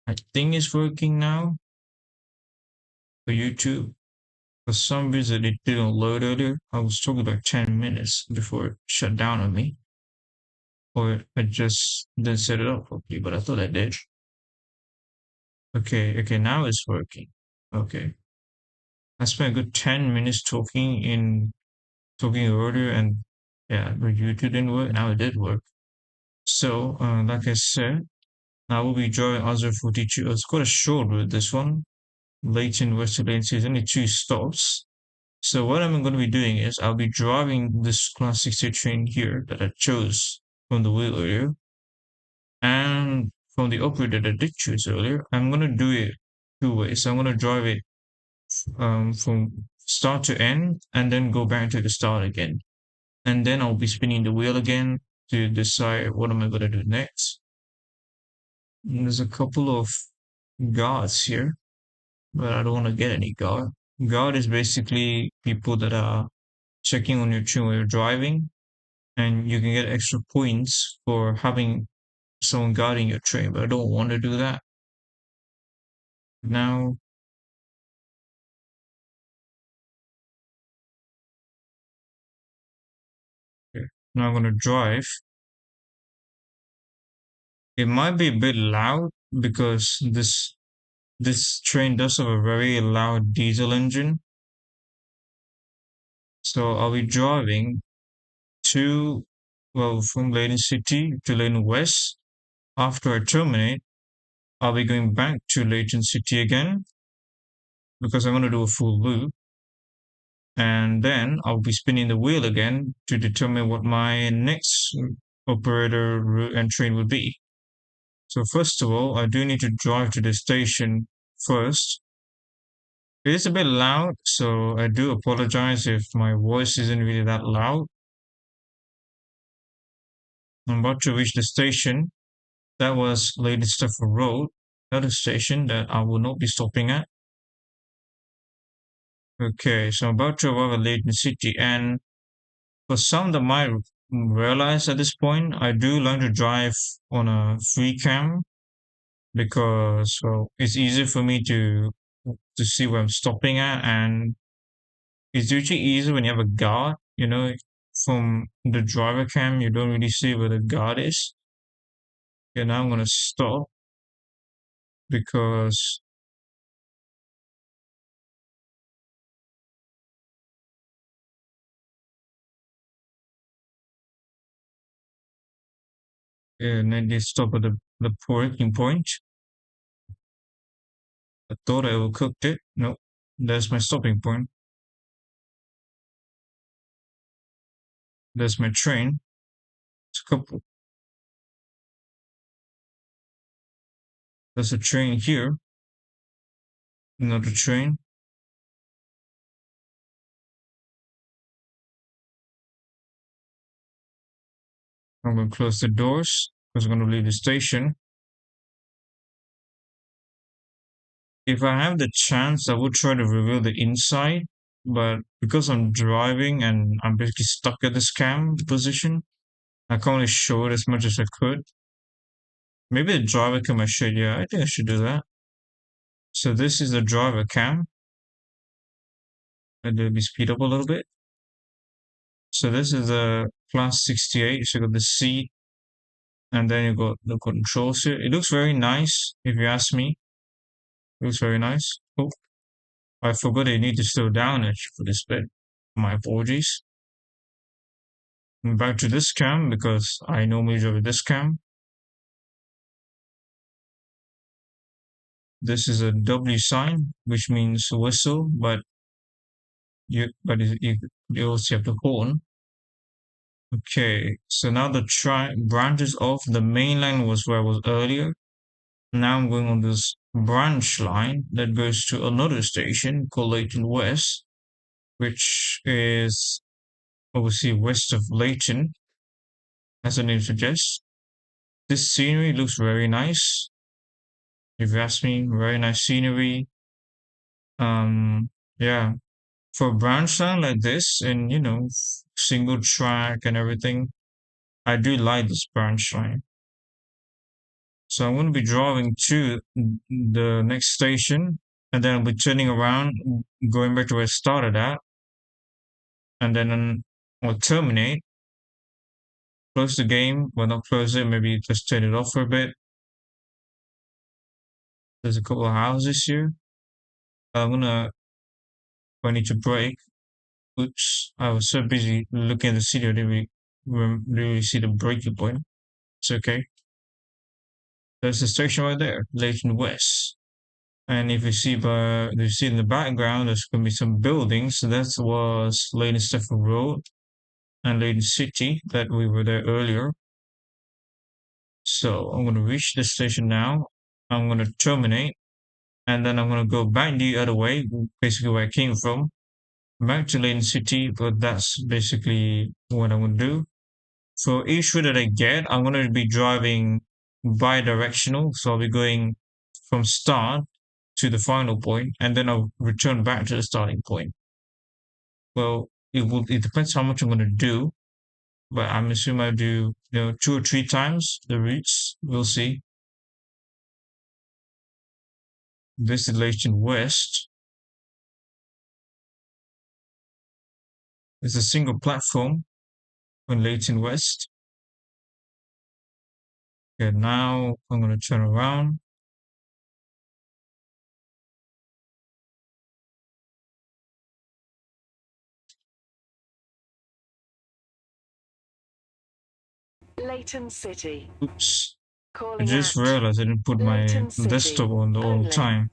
I think it's working now for YouTube. For some reason, it didn't load earlier. I was talking about 10 minutes before it shut down on me. Or I just didn't set it up properly, but I thought I did. Okay, now it's working. Okay. I spent a good 10 minutes talking earlier, and yeah, but YouTube didn't work. Now it did work. So, like I said, I will be drawing other 42. It's quite a short route, this one. Leighton, West Latency is only 2 stops. So what I'm going to be doing is I'll be driving this Class 60 train here that I chose from the wheel earlier, and from the operator that I did choose earlier. I'm going to do it 2 ways. So I'm going to drive it from start to end and then go back to the start again. And then I'll be spinning the wheel again to decide what am I going to do next. And there's a couple of guards here, but I don't want to get any guard. Guard is basically people that are checking on your train while you're driving, and you can get extra points for having someone guarding your train, but I don't want to do that. Now, okay, now I'm going to drive. It might be a bit loud because this train does have a very loud diesel engine. So I'll be driving to, well, from Leyden City to Leyden West. After I terminate, I'll be going back to Leyden City again because I'm going to do a full loop. And then I'll be spinning the wheel again to determine what my next operator route and train will be. So first of all, I do need to drive to the station first. It is a bit loud, so I do apologize if my voice isn't really that loud. I'm about to reach the station. That was Lady Stepford Road, another station that I will not be stopping at. Okay, so I'm about to arrive at Leyden City, and for some that might realize at this point, I do learn to drive on a free cam because, well, it's easier for me to see where I'm stopping at, and it's usually easier when you have a guard. From the driver cam, you don't really see where the guard is. Okay, now I'm gonna stop because yeah, and then they stop at the parking point. I thought I overcooked it. No, that's my stopping point. That's my train. It's a couple. There's a train here. Another train. I'm gonna close the doors because I'm gonna leave the station. If I have the chance, I would try to reveal the inside, but because I'm driving and I'm basically stuck at this cam position, I can't really show it as much as I could. Maybe the driver cam I should, yeah, I think I should do that. So this is the driver cam. And let me speed up a little bit. So this is the Class 68. So you got the seat, and then you got the controls here. It looks very nice, if you ask me. It looks very nice. Oh, I forgot I need to slow down actually for this bit. My apologies. Back to this cam because I normally drive this cam. This is a W sign, which means whistle, but you also have the horn. Okay, so now the branches off. The main line was where I was earlier. Now I'm going on this branch line that goes to another station called Leighton West, which is obviously west of Leighton, as the name suggests. This scenery looks very nice. If you ask me, very nice scenery. Yeah, for a branch line like this, and single track and everything, I do like this branch line. So I'm going to be driving to the next station, and then I'll be turning around, going back to where I started at, and then I'll terminate, close the game. Well, not close it, maybe just turn it off for a bit. There's a couple of houses here. I need to brake. Oops, I was so busy looking at the city, I didn't really see the braking point. It's okay. There's the station right there, Leighton West. And if you see in the background, there's going to be some buildings. So that was Leighton Stepford Road and Leighton City that we were there earlier. So I'm going to reach the station now. I'm going to terminate, and then I'm going to go back the other way, basically where I came from, back to Leighton City. But that's basically what I'm going to do. For each route that I get, I'm going to be driving bi-directional. So I'll be going from start to the final point, and then I'll return back to the starting point. Well, it depends how much I'm going to do, but I'm assuming I'll do 2 or 3 times the routes. We'll see. This is Leighton West. It's a single platform on Leighton West. Okay, now I'm going to turn around. Leighton City. Oops. I Calling just out. realized I didn't put my Leighton City desktop on the whole only. time.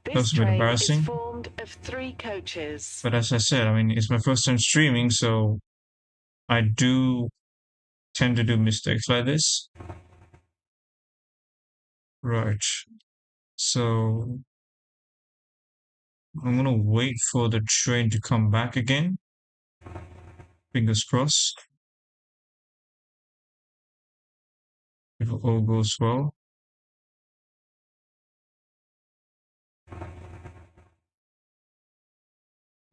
That was This a bit train is embarrassing. formed of 3 coaches. But as I said, I mean, it's my first time streaming, so I do tend to do mistakes like this. Right. So I'm gonna wait for the train to come back again. Fingers crossed. If all goes well.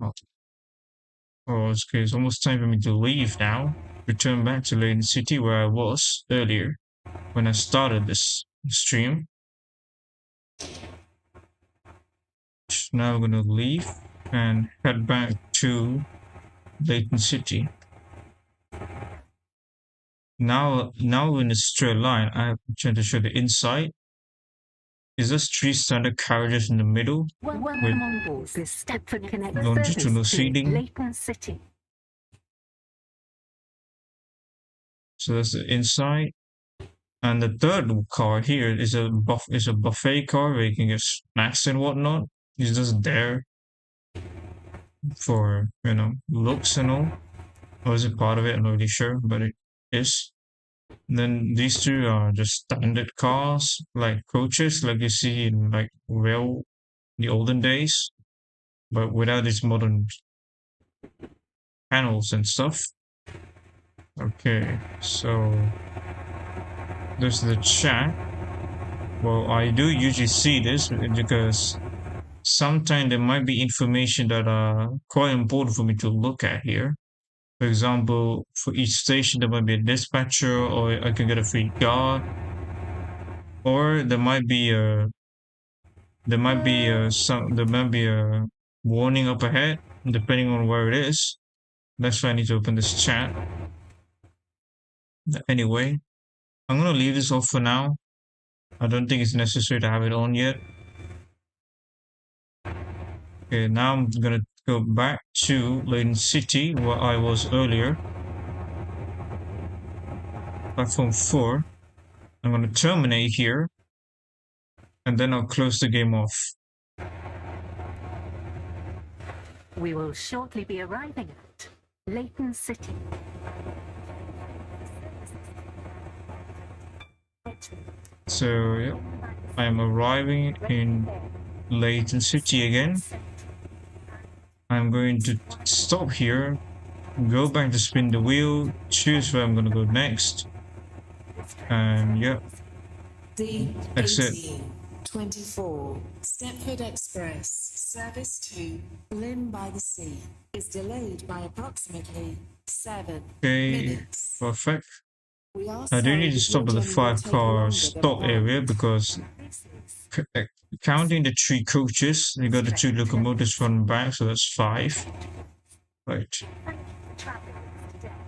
Oh, okay, it's almost time for me to leave now. Return back to Leighton City where I was earlier when I started this stream. Now I'm gonna leave and head back to Leighton City. Now in a straight line, I'm trying to show the inside. Is this 3 standard carriages in the middle? Welcome on board this Stepford Connect longitudinal service to seating. Leighton City. So that's the inside. And the third car here is a buffet car where you can get snacks and whatnot. It's just there for looks and all. Or is it part of it? I'm not really sure, but it is. And then these 2 are just standard cars, like coaches, like you see in like the olden days, but without these modern panels and stuff. Okay, so there's the chat. Well, I do usually see this because sometimes there might be information that are quite important for me to look at here. For example, for each station there might be a dispatcher, or I can get a free guard, or there might be a warning up ahead, depending on where it is. That's why I need to open this chat. Anyway, I'm gonna leave this off for now. I don't think it's necessary to have it on yet. Okay, now I'm gonna go back to Leighton City where I was earlier. Platform 4. I'm gonna terminate here, and then I'll close the game off. We will shortly be arriving at Leighton City. So, yeah, I am arriving in Leighton City again. I'm going to stop here, go back to spin the wheel, choose where I'm going to go next, and yeah, that's it. 24 Stepford Express service to Lynn by the Sea is delayed by approximately 7 Okay, minutes. perfect. We are I do sorry, need to but your stop at the journey will 5-car take longer than stop area planned. because counting the 3 coaches, you got the 2 locomotives front and back, so that's 5. Right.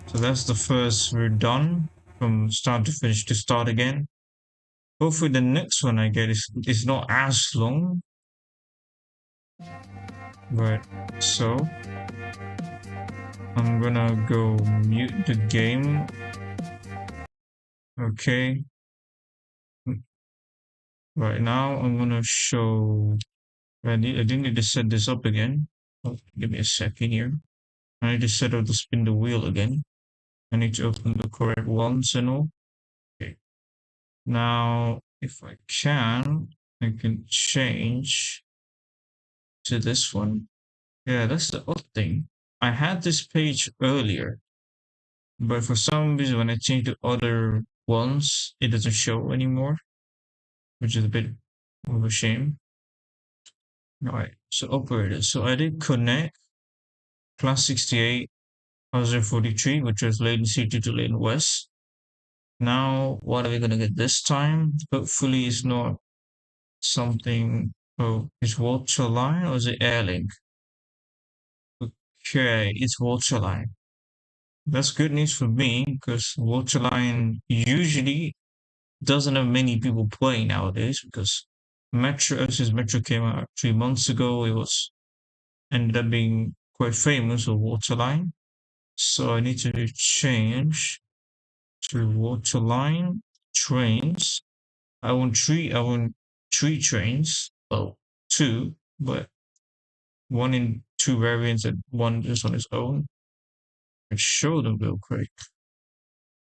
So that's the first route done from start to finish to start again. Hopefully the next one I get is not as long. Right. So I'm gonna go mute the game. Okay. Right now I'm gonna show. I didn't need to set this up again. Oh, give me a second here. I need to set up the spin the wheel again. I need to open the correct ones and all. Okay. Now, if I can change to this one. Yeah, that's the odd thing. I had this page earlier, but for some reason when I change to other ones, it doesn't show anymore, which is a bit of a shame. Alright, so operators. So I did connect class 68, 1043, which was latency due to lane west. Now, what are we gonna get this time? Hopefully it's not something, oh, it's waterline or is it airlink? Okay, it's waterline. That's good news for me because waterline usually doesn't have many people playing nowadays because since Metro came out 3 months ago, it was ended up being quite famous with waterline. So I need to change to waterline trains. I want three trains. Well, two, but one in two variants and one just on its own. I show them real quick.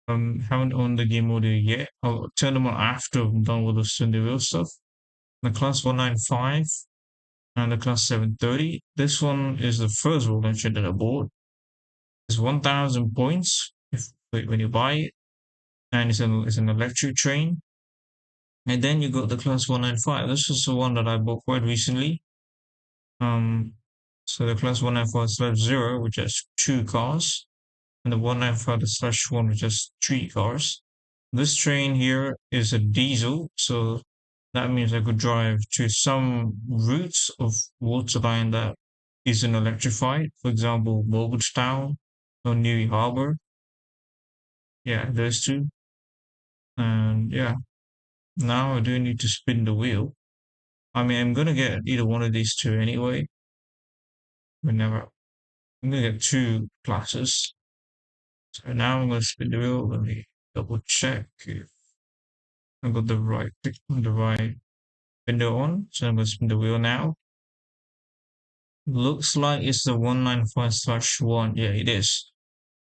Haven't owned the game audio yet. I'll turn them on after I'm done with the Sunday Real stuff. The class 195 and the class 730. This one is the first roll engine that I bought. It's 1,000 points when you buy it, and it's an electric train. And then you got the class 195. This is the one that I bought quite recently. So the class 195/0, which has 2 cars, and the 195/1, which has 3 cars. This train here is a diesel, so that means I could drive to some routes of waterline that isn't electrified. For example, Morgantown or New Harbor. Yeah, those two. And yeah, now I do need to spin the wheel. I mean, I'm gonna get either one of these two anyway. Whenever I'm gonna get 2 classes. So now I'm gonna spin the wheel. Let me double check if I got the right window on. So I'm gonna spin the wheel now. Looks like it's the 195/1. Yeah, it is.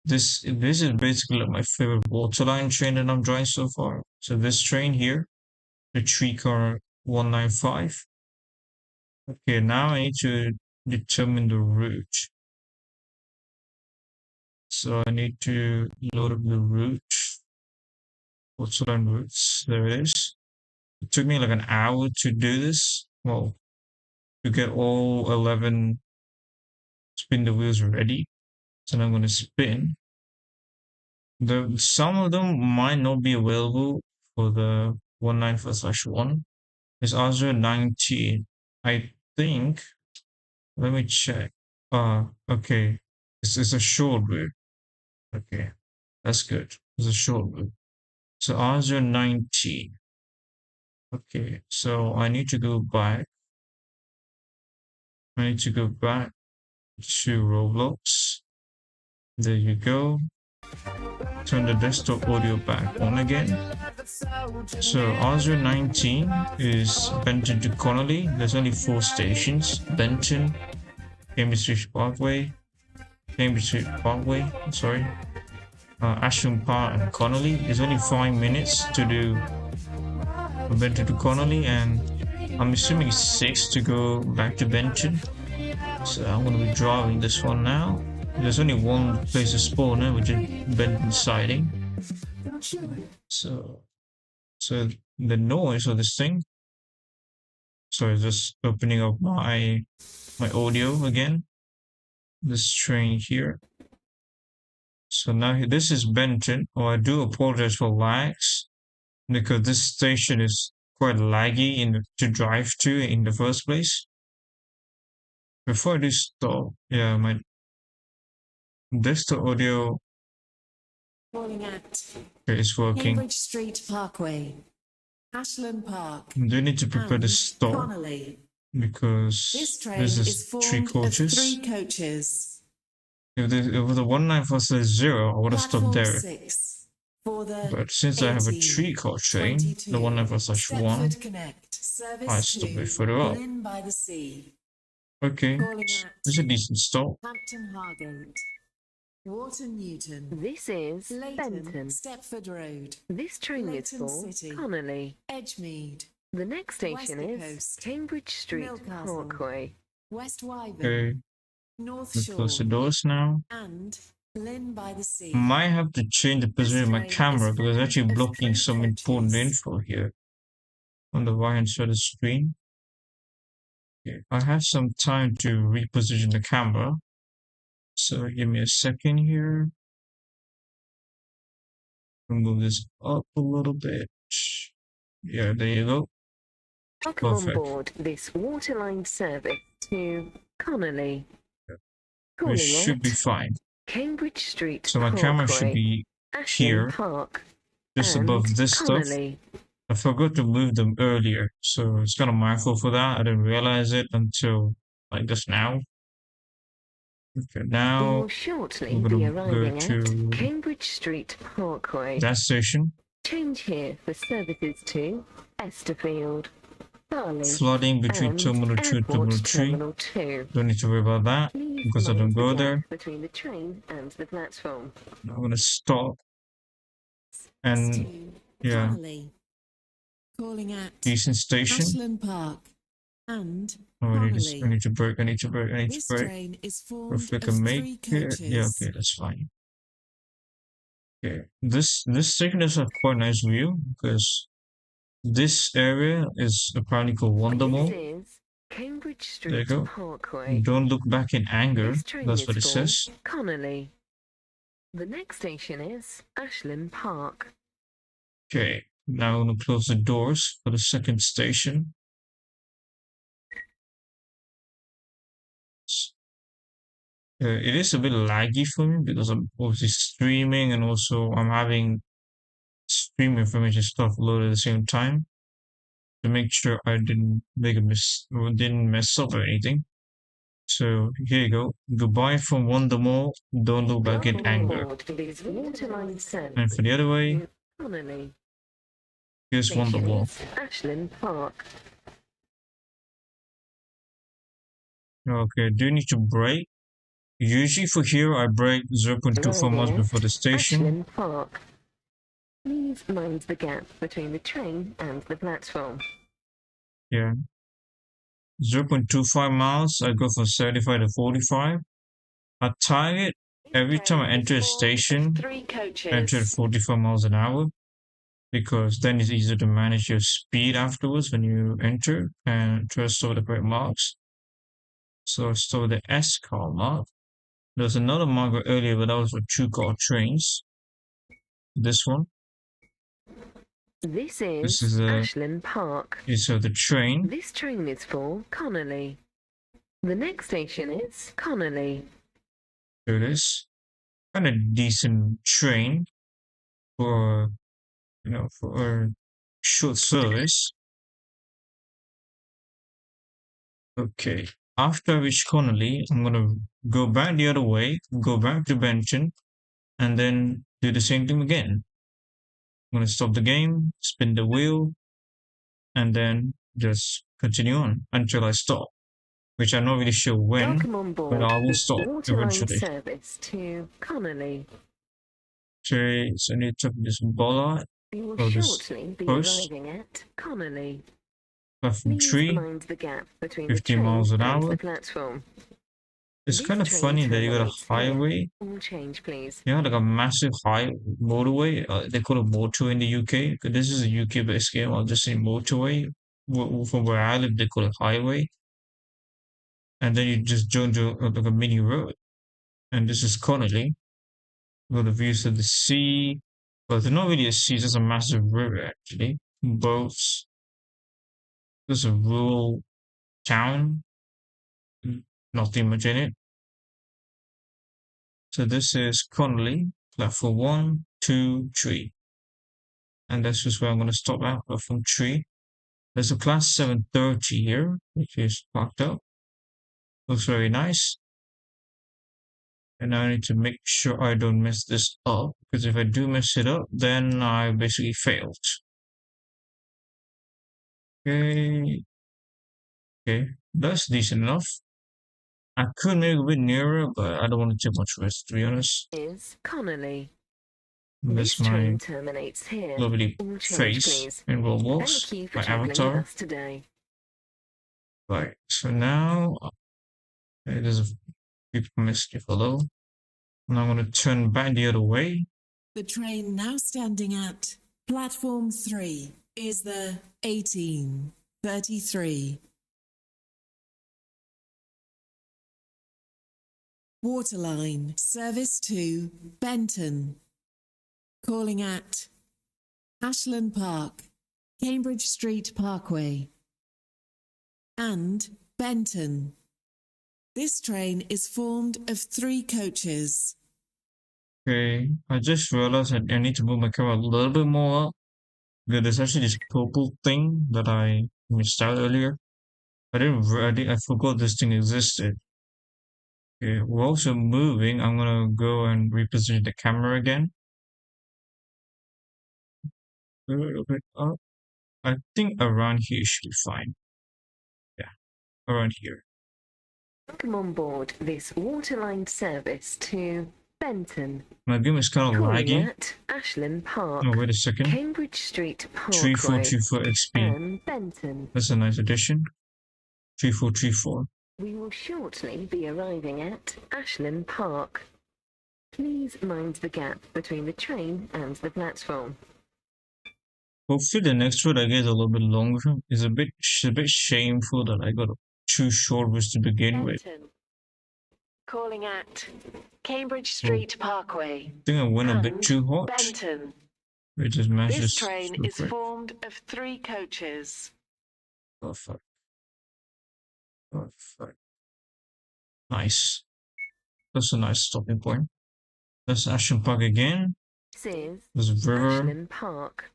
This is basically like my favorite waterline train that I'm driving so far. So this train here, the 3-car 195. Okay, now I need to determine the route. So I need to load up the route. Waterline routes. There it is. It took me like an hour to do this. Well, to get all 11 spin the wheels ready. So now I'm going to spin. Some of them might not be available for the 195/1. It's also 19. I think. Let me check. Okay. It's a short route. Okay, that's good. It's a short route. So also 19. Okay, so I need to go back. I need to go back to Roblox. There you go. Turn the desktop audio back on again. So Oscar 19 is Benton to Connolly. There's only 4 stations. Benton, Cambridge Parkway, sorry. Ashland Park and Connolly. There's only 5 minutes to do Benton to Connolly, and I'm assuming it's 6 to go back to Benton. So I'm going to be driving this one now. There's only one place to spawn now, which is Benton siding. So the noise of this thing. So just opening up my audio again. This train here. So now this is Benton. Oh, I do apologize for lags because this station is quite laggy to drive to in the first place. Before I do stop, yeah, my desktop audio Calling at is working. Cambridge Street Parkway, Ashland Park, I do need to prepare to and stop Connolly. because This train this is is three formed of coaches. 3 coaches. If it was a 1940 I would have stopped Platform there. 6 for the But since I have a 3-car train, the 1941, Stepford Connect, I service stopped it 2, further up. Lynn by the Sea. Okay, Calling it's a at decent stop. Hampton Hargate, Wharton Newton, This is Leighton, Benton. Stepford Road, This train is Leighton for City. Connolly. Edgemead, The next station Wester is Coast, Cambridge Street Milcastle, Parkway. West Wyvern, Okay, North we Shore, close the doors now. and Lynn by the Sea. Might have to change the position of my train is camera because it's actually formed of blocking 3 some important coaches. info here on the right hand side of the screen. Okay, I have some time to reposition the camera. So give me a second here. Move this up a little bit. Yeah, there you go. Welcome on Perfect. board this waterline service to Connolly. We Calling should be it fine. Cambridge Street So my camera should Parkway, be here, Ashland Park, just and above this stuff. Connolly. I forgot to move them earlier, so it's kind of my fault for that. I didn't realize it until like just now. Okay, We now will shortly we're be gonna go arriving at to Cambridge Street Parkway. that station. Change here for services to Stepford, Farley, Flooding between and Terminal 2 and Terminal Airport 3. Terminal 2. Don't need to worry about that Please because I don't mind the go gap there. between the train and the platform. I'm gonna stop and to yeah, Connolly. Calling at decent station. Ashland Park and Oh, I Connolly. need to brake. I need to brake. I need to This brake. train is formed If I of can make 3 it, coaches. yeah, okay, that's fine. Okay, this station has a quite nice view because this area is apparently called Wonder This Mall. is Cambridge There you Street go. Parkway. Don't look back in anger. This train That's is what it for says. Connolly. The next station is Ashland Park. Okay, now I'm gonna close the doors for the second station. It is a bit laggy for me because I'm obviously streaming and also I'm having stream information stuff loaded at the same time to make sure I didn't make a didn't mess up or anything. So here you go. Goodbye from Wonder Mall. Don't look back in Welcome on anger. board this waterline service And for the other way, to Connolly. here's Wonder Station Mall. is Ashland Park. Okay, do you need to brake? Usually for here, I brake 0.24 miles Arriving before the at station. Ashland Park. Please mind the gap between the train and the platform. Yeah. 0.25 miles, I go from 75 to 45. I target every time I enter a station, 3 enter at coaches. 45 miles an hour because then it's easier to manage your speed afterwards when you enter and try to store the correct marks. So I store the SCR mark. There's another marker earlier, but that was for 2-car trains. This one. This This is is Ashland Park. the train. This train is for Connolly. The next station is Connolly. There it is. Kind of decent train for for a short service. Okay. After I reach Connolly, I'm gonna go back the other way, go back to Benton, and then do the same thing again. I'm gonna stop the game, spin the wheel, and then just continue on until I stop. Which I'm not really sure when, Welcome on but board I will this stop waterline eventually. service to Connolly. Okay, so I need to this bollard. You will Oh, this shortly be post. arriving at Connolly. Platform Please 3, mind the gap between the 50 train miles an and hour. the platform. It's This kind of train funny that you got a terminates here. highway. All change, please. Yeah, like a massive high motorway. They call it motorway in the UK. This is a UK-based game. I'll just say motorway. From where I live, they call it highway. And then you just join to like a mini road. And this is Connolly. Got the views of the sea. But it's not really a sea, it's just a massive river actually. Boats. There's a rural town. Nothing much in it. So this is Connolly, platform 1, 2, 3. And that's just where I'm going to stop at, platform 3. There's a class 730 here, which is parked up. Looks very nice. And now I need to make sure I don't mess this up, because if I do mess it up, then I basically failed. Okay. Okay, that's decent enough. I could make it a bit nearer, but I don't want to take much risk, to be honest. Is Connolly. This This train my terminates here. lovely All change, face please. in Roblox, Thank you for my travelling with avatar. us today. Right, so now there's a people missed hello. And I'm going to turn back the other way. The train now standing at platform 3 is the 1833. Waterline, service to Benton. Calling at Ashland Park, Cambridge Street Parkway, and Benton. This train is formed of 3 coaches. Okay, I just realized I need to move my camera a little bit more up. Because there's actually this purple thing that I missed out earlier. I forgot this thing existed. Okay, we're also moving. I'm gonna go and reposition the camera again. A little bit up. I think around here should be fine. Yeah, around here. Welcome on board this waterline service to Benton. My game is kind of Calling laggy. at Ashland Park, Oh, wait a second. Cambridge Street Parkway, 3424 XP. and Benton. That's a nice addition. 3434. We will shortly be arriving at Ashland Park. Please mind the gap between the train and the platform. Hopefully the next road I get is a little bit longer. It's a bit shameful that I got a too short route to begin with. Benton. Calling at Cambridge Street Parkway. I think I went a bit and too hot. Benton. It just matches. This train is formed of 3 coaches. Perfect. Perfect. Nice. That's a nice stopping point. That's Ashland Park again. This is There's river Ashland Park.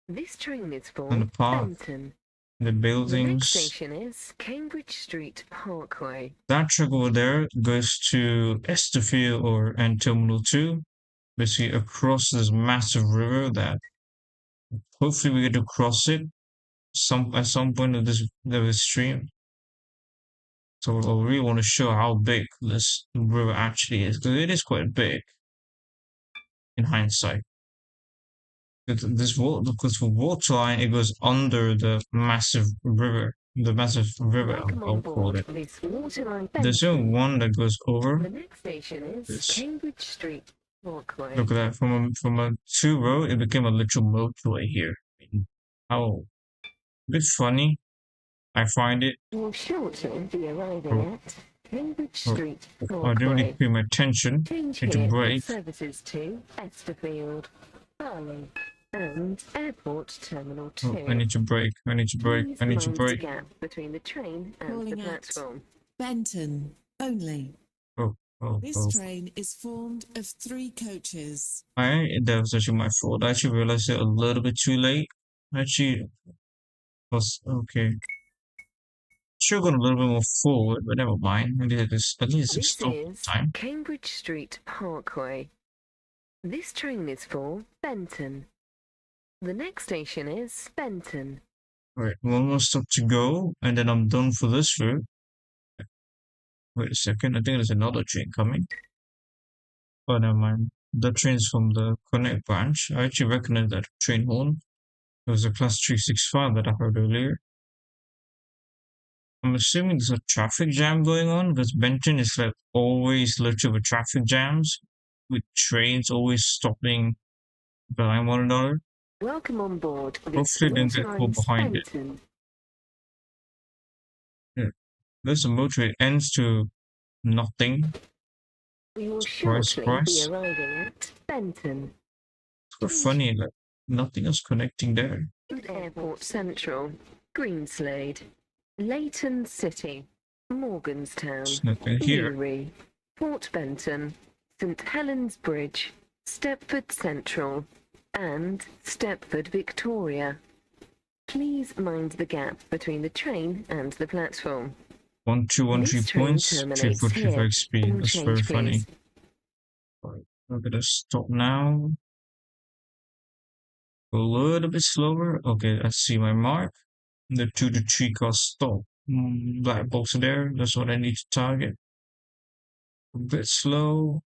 This train is for and the park, Benton. the The next buildings. station is Cambridge Street Parkway. That track over there goes to Stepford and Terminal 2, basically across this massive river that hopefully we get to cross it at some point of this stream. So I really want to show how big this river actually is, because it is quite big in hindsight. Because for waterline, it goes under the massive river. Welcome I'll on call board it. this waterline There's only Benton. one that goes over. The next station is This. Cambridge Street Parkway. Look at that. From a 2 road, it became a literal motorway here. How a bit funny. I find it. We'll shortly be arriving at Cambridge Oh, Street I didn't really Parkway. pay my attention. Change Need to here brake. for services to Stepford, Barley, and Airport Terminal 2. Oh, I need to brake. I need to brake. Please I need to mind the brake. gap between the train and Calling the out. platform. Benton only. Oh, This oh. train is formed of 3 coaches. That was actually my fault. I actually realized it a little bit too late. Actually, was okay. Should have gone a little bit more forward, but never mind. At least it's This stop is time. Cambridge Street Parkway. This train is for Benton. The next station is Benton. Alright, one more stop to go, and then I'm done for this route. Wait a second, I think there's another train coming. Oh, never mind. The train's from the Connect branch. I actually recognize that train horn. It was a class 365 that I heard earlier. I'm assuming there's a traffic jam going on, because Benton is like always literally with traffic jams, with trains always stopping behind one another. Welcome on board this Hopefully they didn't get caught waterline behind it. Benton. This motorway ends to nothing. We will Surprise, shortly be surprise. arriving at Benton. So funny, like nothing else connecting there. Airport Central, Greenslade, Leighton City, Morganstown, There's nothing here. Leary, Port Benton, St Helens Bridge, Stepford Central, and Stepford Victoria. Please mind the gap between the train and the platform. 1213 This train points, terminates 345 here. XP. All That's very change, funny. please. Alright, I'm gonna stop now. Go a little bit slower. Okay, I see my mark. The 2 to 3 car stop. Black box there. That's what I need to target. A bit slow.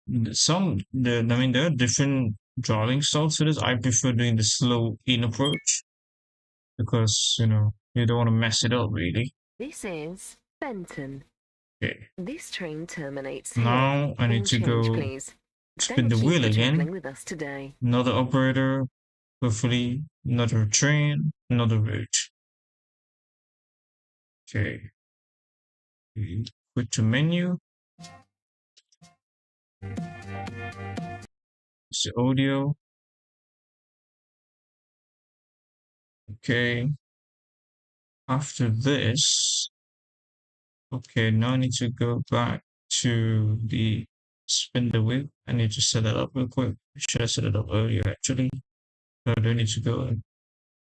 I mean, there are different driving styles for this. I prefer doing the slow in approach because, you don't want to mess it up really. This is Benton. Okay. This train terminates here. Now I need All to change, go please. spin the Thank you wheel for traveling again. with us today. Another operator. Hopefully, another train, another route. Okay. Quit to menu. It's the audio. Okay. After this, okay, now I need to go back to the spin the wheel. I need to set that up real quick. Should I set it up earlier actually? I do need to go and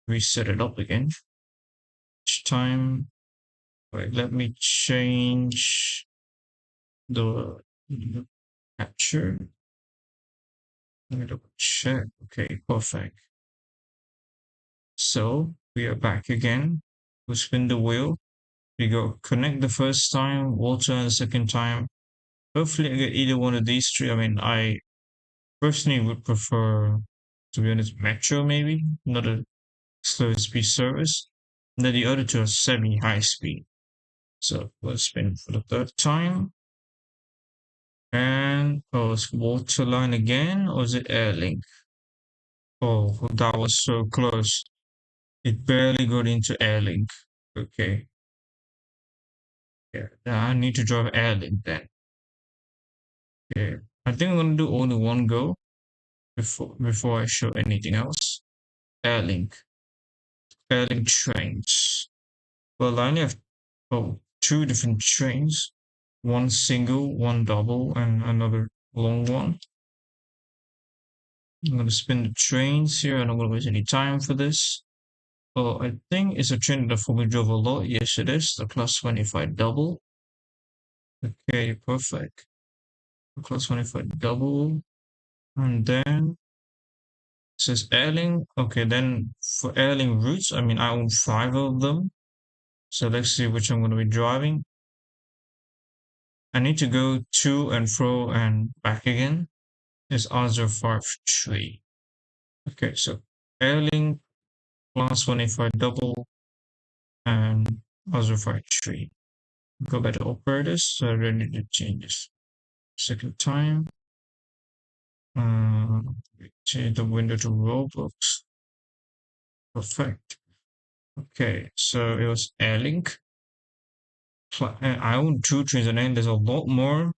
reset it up again. Each time. Wait, let me change the capture. Let me double check. Okay, perfect. So we are back again. We spin the wheel. We go connect the first time, water the second time. Hopefully I get either one of these three. I mean, I personally would prefer, to be honest, metro maybe, not a slow speed service. And then the other two are semi-high speed. So we'll spin for the third time. And it's waterline again, or is it Airlink? Oh, that was so close. It barely got into Airlink. Okay. Yeah, I need to drive Airlink then. Okay. I think I'm gonna do only one go before I show anything else. Airlink. Airlink trains. Well, I only have two different trains. One single, one double, and another long one. I'm gonna spin the trains here. I'm not gonna waste any time for this. Oh, I think it's a train that we drove a lot. Yes, it is. The class 25 double. Okay, perfect. The class 25 double. And then it says Erling. Okay, then for Erling routes, I mean, I own 5 of them. So let's see which I'm going to be driving. I need to go to and fro and back again. It's R053. Okay, so Erling class 25 double and R053. Go back to operators, so I really need to change this. Second time. Change the window to Roblox. Perfect. Okay, so it was Airlink. I own 2 trains and then there's a lot more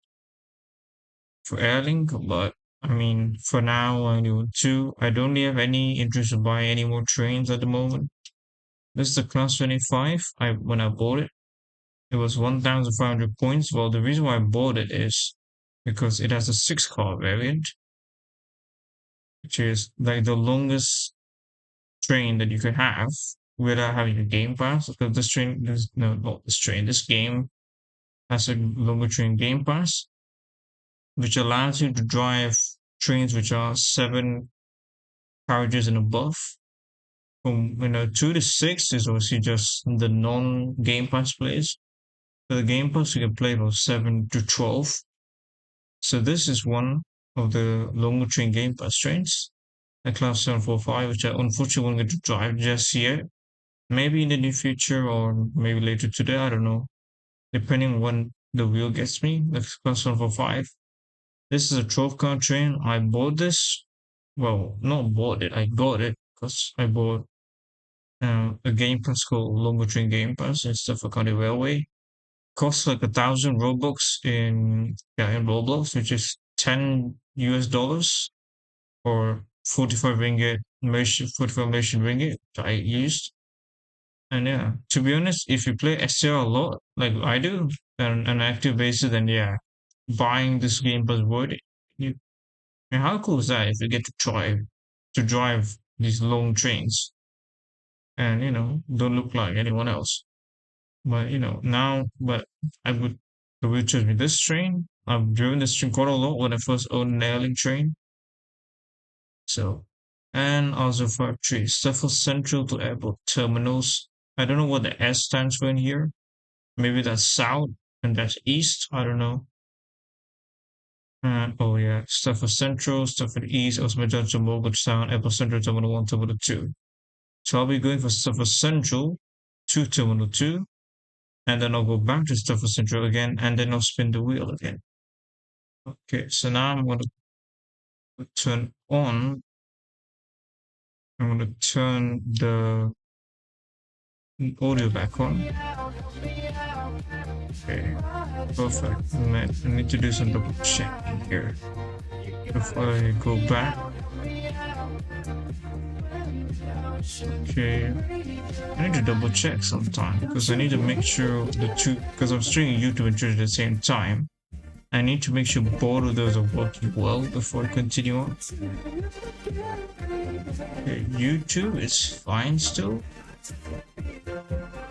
for Airlink, but I mean, for now, I only own 2. I don't really have any interest to buy any more trains at the moment. This is the Class 25. When I bought it, it was 1,500 points. Well, the reason why I bought it is because it has a 6-car variant, which is like the longest train that you can have without having a game pass. Because this train, not this train, this game has a longer train game pass, which allows you to drive trains which are 7 carriages and above. From 2 to 6 is obviously just the non-game pass players. For the game pass, you can play from 7 to 12. So this is one of the longer train game pass trains, the class 745, which I unfortunately won't get to drive just yet. Maybe in the near future or maybe later today, I don't know. Depending on when the wheel gets me, the class 745. This is a 12-car train. I bought this. Well, not bought it. I got it because I bought a game pass called Longer Train Game Pass in Stepford County Railway. costs like 1,000 Robux in Roblox, which is $10 or 45 ringgit, 45 Malaysian ringgit I used. And yeah, to be honest, if you play SCR a lot, like I do, on an active basis, then yeah, buying this game was worth it. You, and how cool is that if you get to drive these long trains and don't look like anyone else. But now, but I would I would choose me this train. I've driven this train quite a lot when I first owned an airlink train. So, and also for tree stuff for central to airport terminals. I don't know what the S stands for in here. Maybe that's south and that's east. I don't know. Oh yeah, stuff for central, stuff for east, Osman Junction, Mortgage Town, Airport Central, Terminal 1, Terminal 2. So I'll be going for stuff for central to Terminal 2, and then I'll go back to stuff for central again, and then I'll spin the wheel again. Okay, so now I'm going to turn on, I'm going to turn the audio back on. Okay, perfect. I need to do some double checking here. If I go back, okay, I need to double check sometime because I need to make sure the two, because I'm streaming YouTube and Twitch at the same time. I need to make sure both of those are working well before I continue on. Okay, YouTube is fine still.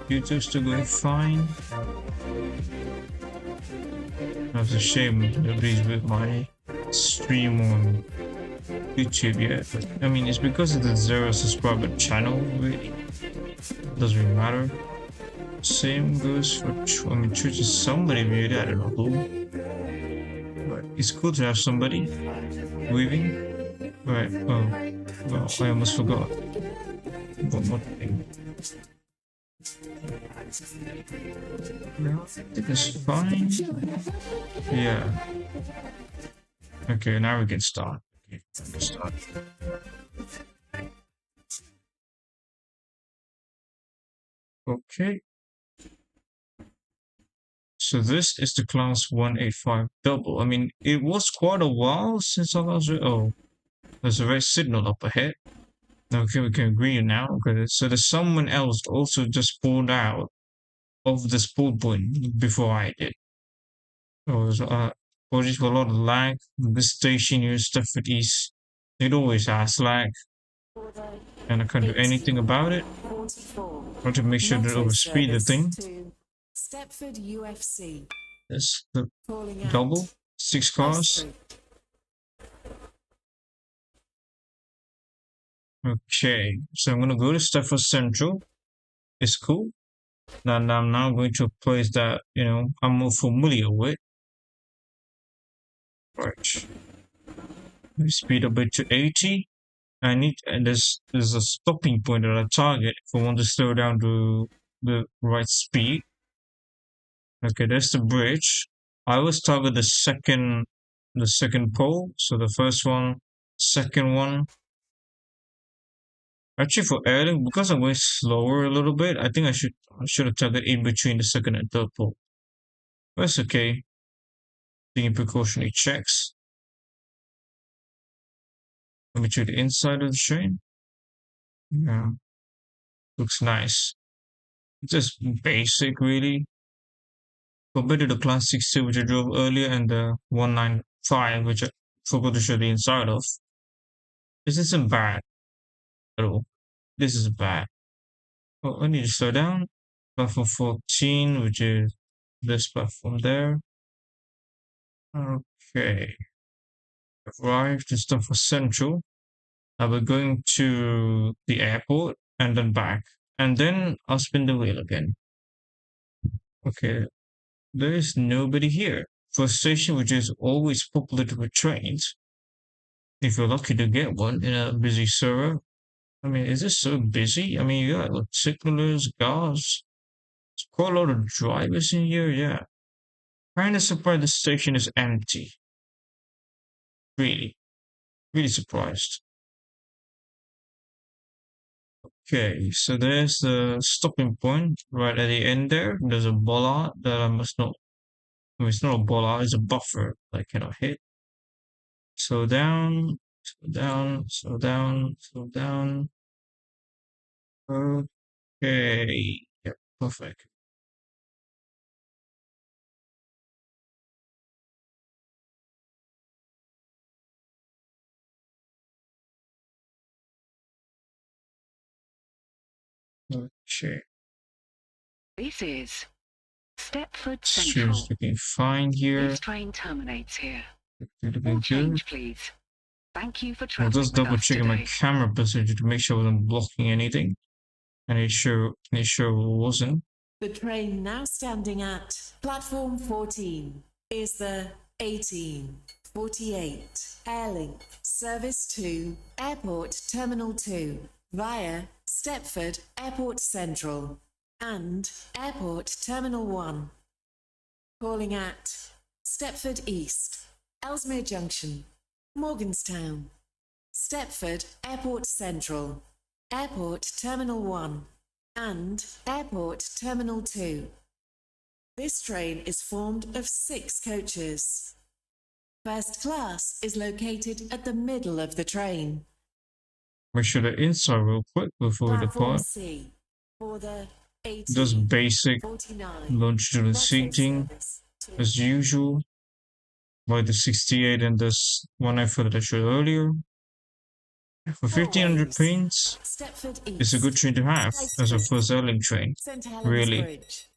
YouTube's still going fine. That's a shame nobody's with my stream on YouTube yet. But, I mean, it's because of the 0 subscriber channel, really. Doesn't really matter. Same goes for Twitch is somebody muted, I don't know who. But it's cool to have somebody weaving. Right, oh, well, I almost forgot. One more thing. No, I think it's fine. Yeah. Okay, now we can start. Okay, let's start. Okay. So this is the class 185 double. I mean, it was quite a while since I was. Oh, there's a red signal up ahead. Okay, we can agree now. Okay, so there's someone else also just pulled out of the spawn point before I did. Oh, so, apologies for a lot of lag. This station here, Stepford East, it always has lag, and I can't do anything about it. I want to make sure to overspeed the thing. Stepford UFC. That's the double 6 cars. Okay, so I'm gonna go to Stepford Central. It's cool. And I'm now going to a place that I'm more familiar with. Right. Let me speed up it to 80. And there's a stopping point that I target if I want to slow down to the right speed. Okay, there's the bridge. I always target the second pole. So the first one, second one. Actually, for airlink, because I'm going slower a little bit, I think I should have targeted in between the second and third pole. That's okay. Taking precautionary checks. Let me check the inside of the train. Yeah, looks nice. Just basic, really. Compared to the Class 60, which I drove earlier, and the 195, which I forgot to show the inside of. This isn't bad at all. This is bad. Oh, I need to slow down. Platform 14, which is this platform there. Okay. Arrived to Stepford Central. I will going to the airport and then back. And then I'll spin the wheel again. Okay. There is nobody here. For a station which is always populated with trains, if you're lucky to get one in a busy server. I mean, is this so busy? I mean, you got like signalers, guards. There's quite a lot of drivers in here, yeah. Kinda surprised the station is empty. Really. Really surprised. Okay, so there's the stopping point right at the end there. There's a bollard that I must not. No, it's not a bollard, it's a buffer that I cannot hit. Slow down, slow down, slow down, slow down. Okay, yep, perfect. Okay, This is Stepford stream's Central. looking fine here. This train terminates here. Looking All good. change, please. Thank you for I'm traveling just with double us checking my today. camera position to make sure I wasn't blocking anything. And it sure wasn't. The train now standing at platform 14 is the 1848 Airlink Service to Airport Terminal 2 via Stepford Airport Central and Airport Terminal 1. Calling at Stepford East, Ellesmere Junction, Morganstown, Stepford Airport Central, Airport Terminal 1 and Airport Terminal 2. This train is formed of 6 coaches. First class is located at the middle of the train. Make sure the inside real quick before we Platform depart. C for the Just basic 1849 longitudinal metro seating service to as usual. By the 68 and this one I thought that I showed earlier. For 1500 Always. pins, Stepford East, it's a good train to have High as a Street, first Airlink train. St Helens Really. Bridge,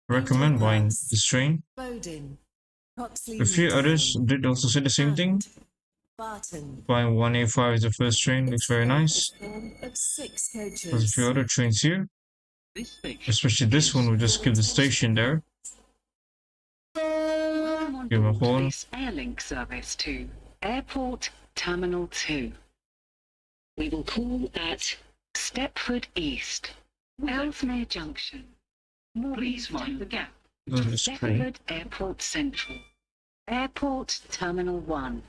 Recommend buying Pass, this train. Bowden, Coxley A few others Newtown, did also say the same thing. and Barton. Buying 1A5 as the first train looks very nice. Of 6 coaches. There's a few other trains here, This station especially this is one. We'll just skip the station there. Welcome on Give him a board horn. this Airlink service to Airport Terminal 2. We will call at Stepford East, Ellesmere Junction. Please mind the gap. That is great. Stepford Airport Central, Airport Terminal 1,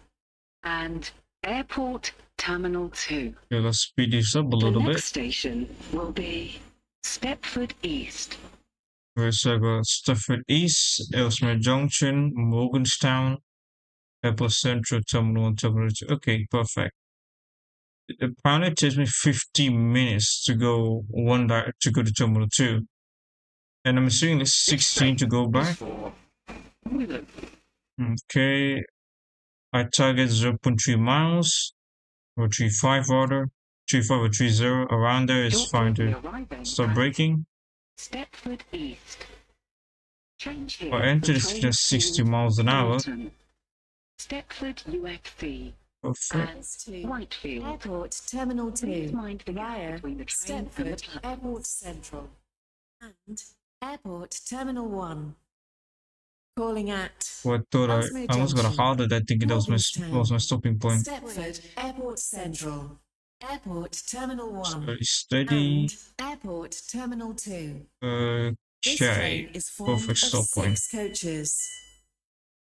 and Airport Terminal 2. Okay, let's speed this up a The little next bit. station will be Stepford East. First, I got Stepford East, Ellesmere Junction, Morganstown, Airport Central, Terminal 1, Terminal 2. Okay, perfect. Apparently, it takes me 50 minutes to go to Terminal 2. And I'm assuming it's 16 to go back. Okay. I target 0.3 miles, or 3.5 rather. 3.5 or 3.0, around there is fine to start braking. Stepford East. Change here. I entered for it train just 60 to miles an hour. Thornton. Stepford UFC. Perfect. And Whitefield. Airport Terminal 2 Please mind the gap via between the train and the Stepford platform. Airport Central and Airport Terminal 1. Calling at Well, I thought Ellesmere I almost got a Junction, heart attack thinking that was my stopping point. Stepford Airport Central, Airport Terminal 1 Very steady. and Airport Terminal 2. This Okay. train is formed Perfect of stop point. 6 coaches.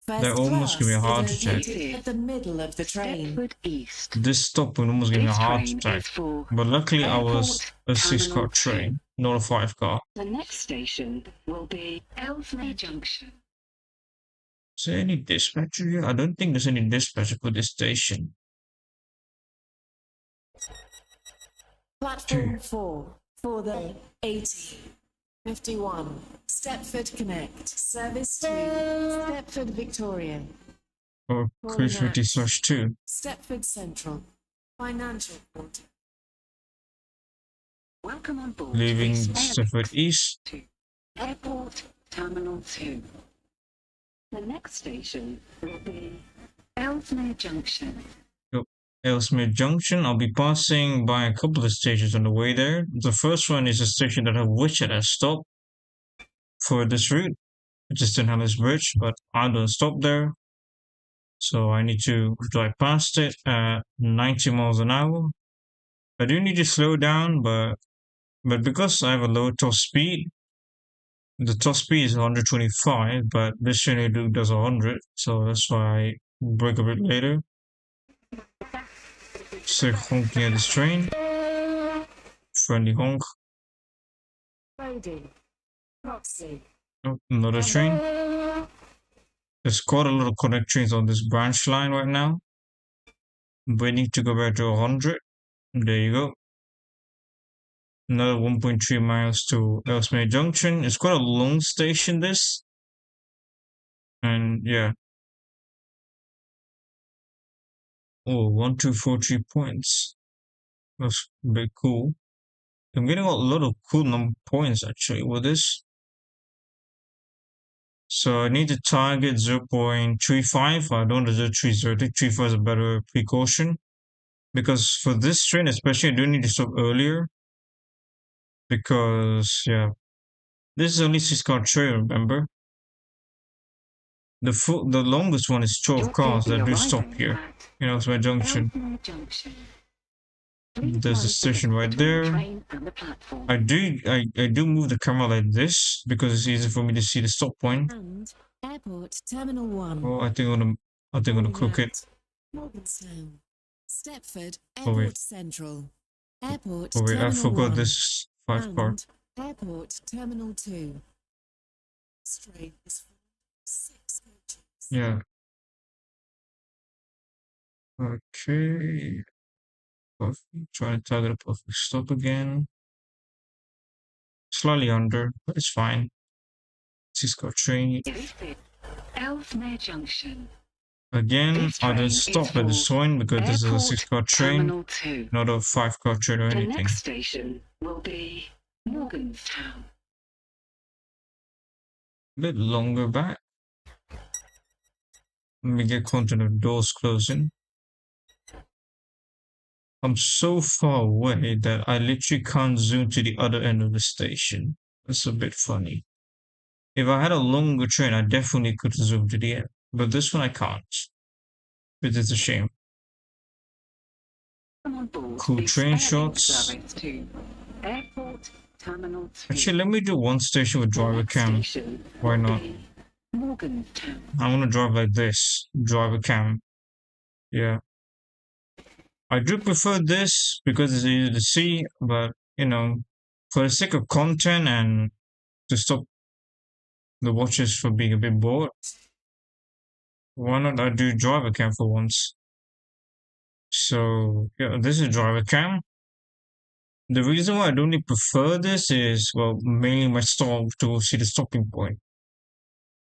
That First almost gave me a class heart is attack. located at the middle of the train. Stepford East. This stop point almost gave me a This heart train attack. is for But luckily I was Airport a 6-car Terminal train, not a 5-car. The next station will be Ellesmere Junction. Is there any dispatcher here? I don't think there's any dispatcher for this station. Platform 4 for the 1851 Stepford Connect service to Stepford Victoria, Or Cruise 50/2. Stepford Central, Financial Quarter. Welcome on board Leaving this Airlink Stepford East. to Airport Terminal 2. The next station will be Ellesmere Junction. Ellesmere Junction. I'll be passing by a couple of stations on the way there. The first one is a station that I wish I had stopped for this route, which is St Helens Bridge, but I don't stop there. So I need to drive past it at 90 miles an hour. I do need to slow down, but because I have a low top speed, the top speed is 125, but this train does 100, so that's why I brake a bit later. So honking at this train. Friendly honk. Loading. Proxy. Oh, another train. There's quite a lot of connect trains on this branch line right now. Waiting to go back to 100. There you go. Another 1.3 miles to Ellesmere Junction. It's quite a long station, this. And yeah. Oh, 1243 points. That's a bit cool. I'm getting a lot of cool number points actually with this. So I need to target 0.35. I don't deserve 30. I think 35 is a better precaution. Because for this train especially, I do need to stop earlier. Because, yeah, this is only 6-car train, remember? The longest one is 12 cars that do stop here. You know, it's my junction. There's a station right there. I do move the camera like this because it's easy for me to see the stop point. And Airport Terminal 1. Oh, I think I'm gonna cook it. Morganstown. Stepford Oh, wait. Airport Central. Airport Oh wait, I Terminal forgot 1. this 5-car. And Airport Terminal 2. Straight is 6 coaches. Yeah. Okay. Perfect. Trying to target a perfect stop again. Slightly under, but it's fine. 6-car train. Ellesmere Junction. Again, This I train didn't is stop at this for point because this is a Airport 6-car train, Terminal 2. not a 5-car train or The anything. next station will be Morganstown. A bit longer back. Let me get content of doors closing. I'm so far away that I literally can't zoom to the other end of the station. That's a bit funny. If I had a longer train, I definitely could zoom to the end. But this one I can't. Which is a shame. Cool train shots. To Airport Terminal 2. Actually, let me do one station with driver cam. Why not? Morgantown. I want to drive like this. Driver cam. Yeah. I do prefer this because it's easy to see, but you know, for the sake of content and to stop the watchers from being a bit bored, why not I do driver cam for once? So yeah, this is driver cam. The reason why I don't really prefer this is, well, mainly my stop to see the stopping point.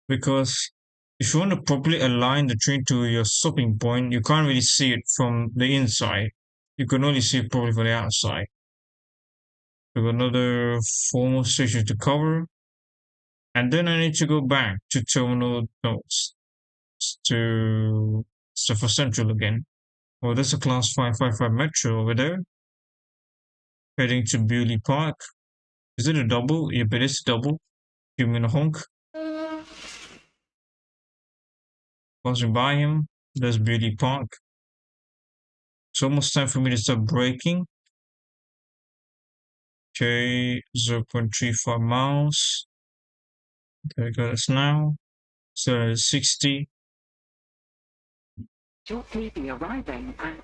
Because if you want to properly align the train to your stopping point, you can't really see it from the inside. You can only see it probably from the outside. We have another 4 more stations to cover. And then I need to go back to Terminal Notes to Stepford Central again. Oh, there's a Class 555 Metro over there. Heading to Bewley Park. Is it a double? Yep, it is a double. Give me a honk. Passing by him, there's Bewley Park. It's almost time for me to start braking. Okay, 0.35 miles. There it goes now. So 60. Shortly be arriving at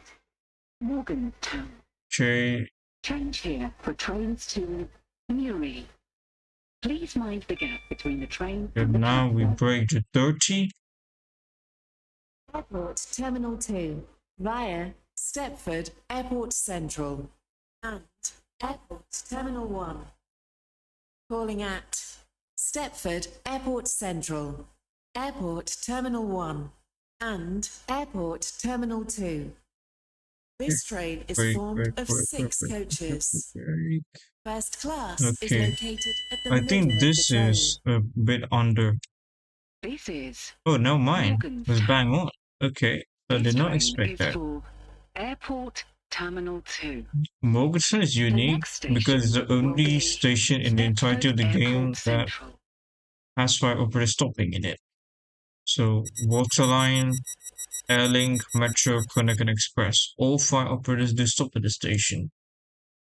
Morgantown. Okay, Change here for trains to Newry. Please mind the gap between the train and and the now we platform. brake to 30. Airport Terminal 2 via Stepford Airport Central and Airport Terminal 1. Calling at Stepford Airport Central, Airport Terminal 1 and Airport Terminal 2. This train is formed of 6 coaches. Brake. First class is Okay. located at the I middle think of this the train. is a bit under. This is Oh, no, mine was bang on. Okay, I this did not train expect is that. for Airport Terminal 2. Morganton is unique next station because it's the will only be station in the entirety of the Stepford game Airport that Central. has 5 operators stopping in it. So, Waterline, Airlink, Metro, Connect, and Express. All 5 operators do stop at the station.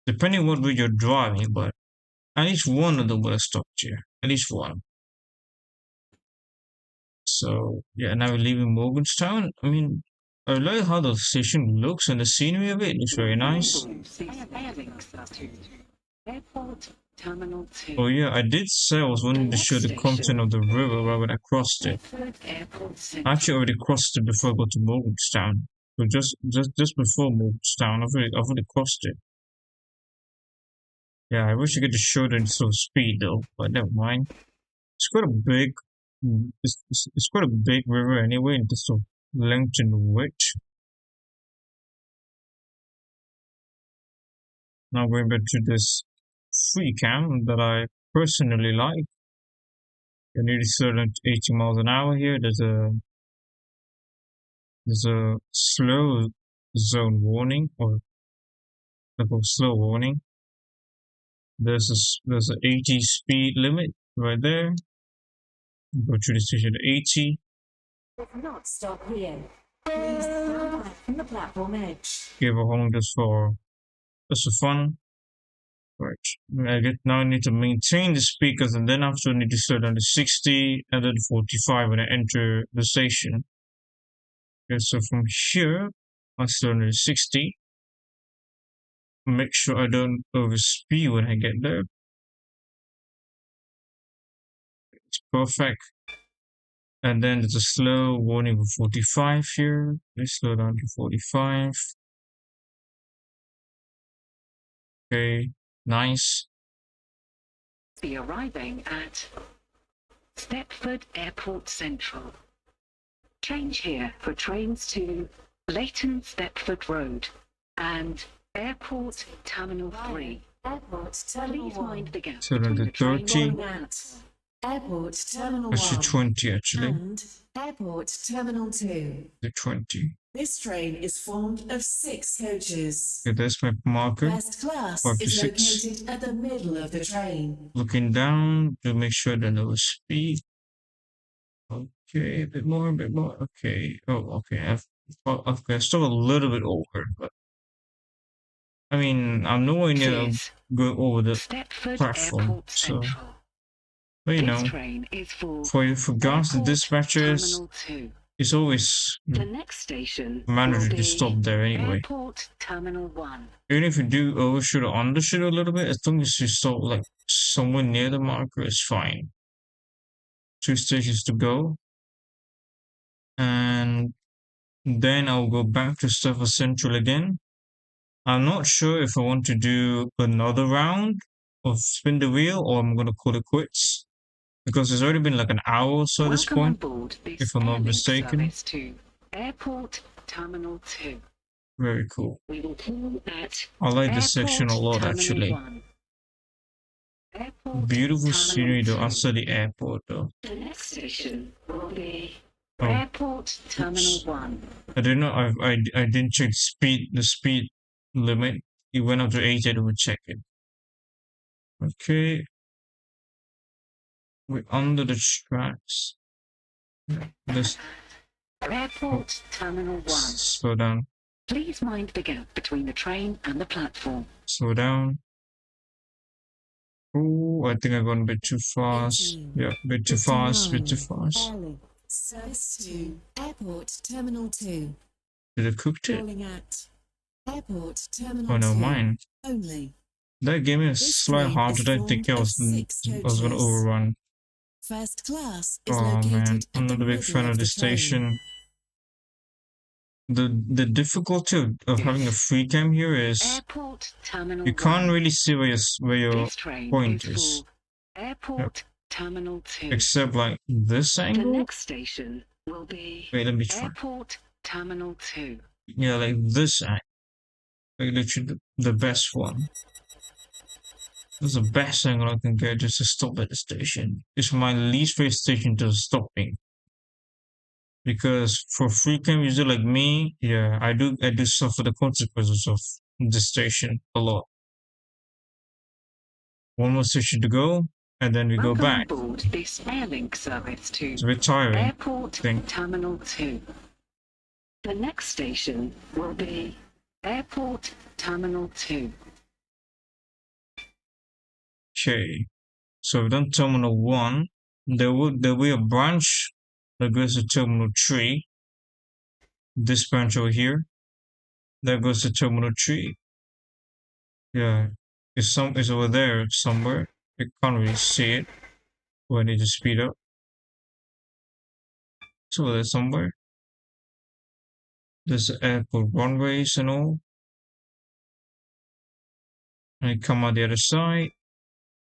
Depending on what way you're driving, but at least one of them will have stopped here. At least one. So, yeah, now we're leaving Morgantown. I mean, I like how the station looks and the scenery of it looks very nice. Airport Terminal 2. Oh yeah, I did say I was wanting to show the content of the river right when I crossed it. Airport I Central. actually already crossed it before I got to Morgantown. So just before Morgantown, I've already crossed it. Yeah, I wish I could just show the sort of speed though, but never mind. It's quite a big, it's quite a big river anyway in terms of length and width. Now going back to this free cam that I personally like. You need to slow down to 80 miles an hour here. There's a slow zone warning or like a slow warning. There's a 80 speed limit right there. Go to the station at 80. Does not stop here. Please stand back from the platform edge. Give a honk just for fun. Right. Now I need to maintain the speakers and then after I need to slow down to 60 and then 45 when I enter the station. Okay, so from here I slow down to 60. Make sure I don't overspeed when I get there. It's perfect. And then there's a slow warning for 45 here. Let's slow down to 45. Okay, nice. Be arriving at Stepford Airport Central. Change here for trains to Leighton Stepford Road and Airport Terminal 3. Airport Terminal Please 1. mind the gap So between then the train 30. and At Airport Terminal Actually 1 20 actually. and Airport Terminal 2. The 20. This train is formed of 6 coaches. Okay, there's my marker. First class 5 to is 6. located at the middle of the train. Looking down to make sure that no speed. Okay, a bit more, a bit more. Okay. Oh, okay. I've still a little bit over, but I mean, I'm nowhere near is going over the Stepford platform, Airport so Central. but you This know, train is for for gas and Airport dispatchers, Terminal 2. it's always The next station will mandatory to be stop there anyway. Airport Terminal 1. Even if you do overshoot or undershoot a little bit, as long as you stop like somewhere near the marker, it's fine. 2 stations to go, and then I'll go back to Stepford Central again. I'm not sure if I want to do another round of spin the wheel or I'm gonna call it quits because it's already been like an hour or so at this Welcome on point, board this if I'm not Airlink mistaken. service to Airport Terminal 2. Very cool. We will call at I like this Airport section a lot Terminal actually. 1. Airport Beautiful Terminal scenery though 2. outside the airport though. The next station will be Oh, Airport Terminal oops. 1. I didn't know. I didn't check the speed limit. It went up to 80. I didn't check it. Okay, we're under the tracks. Let's Airport Terminal 1. slow down. Please mind the gap between the train and the platform. Slow down. Oh, I think I got a bit too fast. 18, Yeah, a bit too fast, bit too 59, fast. Airlink service to Airport Terminal 2. Did I cooked it? Calling at Airport Terminal Oh no, 2 mine. only. That gave me a This slight train heart is attack. I think I formed of was 6 I was gonna coaches. overrun. First class is Oh located man, at I'm the not a big middle fan of the the train. station. The difficulty of having a free cam here is Airport Terminal you can't 1. really see where your This train point is is, for Airport Terminal 2. except like this The angle. next station will be Wait, let me try. Airport Terminal 2. Yeah, like this angle. Like literally the best one. This is the best angle I can get just to stop at the station. It's my least favorite station to stopping. Because for free cam user like me, yeah, I do suffer the consequences of the station a lot. One more station to go, and then we go Welcome on back. board this Airlink service to It's a bit tiring. Airport Thing. Terminal 2. The next station will be Airport Terminal 2. Okay, so we've done Terminal 1. There will be a branch that goes to Terminal 3. this branch over here. There goes the Terminal 3. Yeah, it's over there somewhere. You can't really see it. We need to speed up. It's over there somewhere. There's the airport runways and all. And you come out the other side.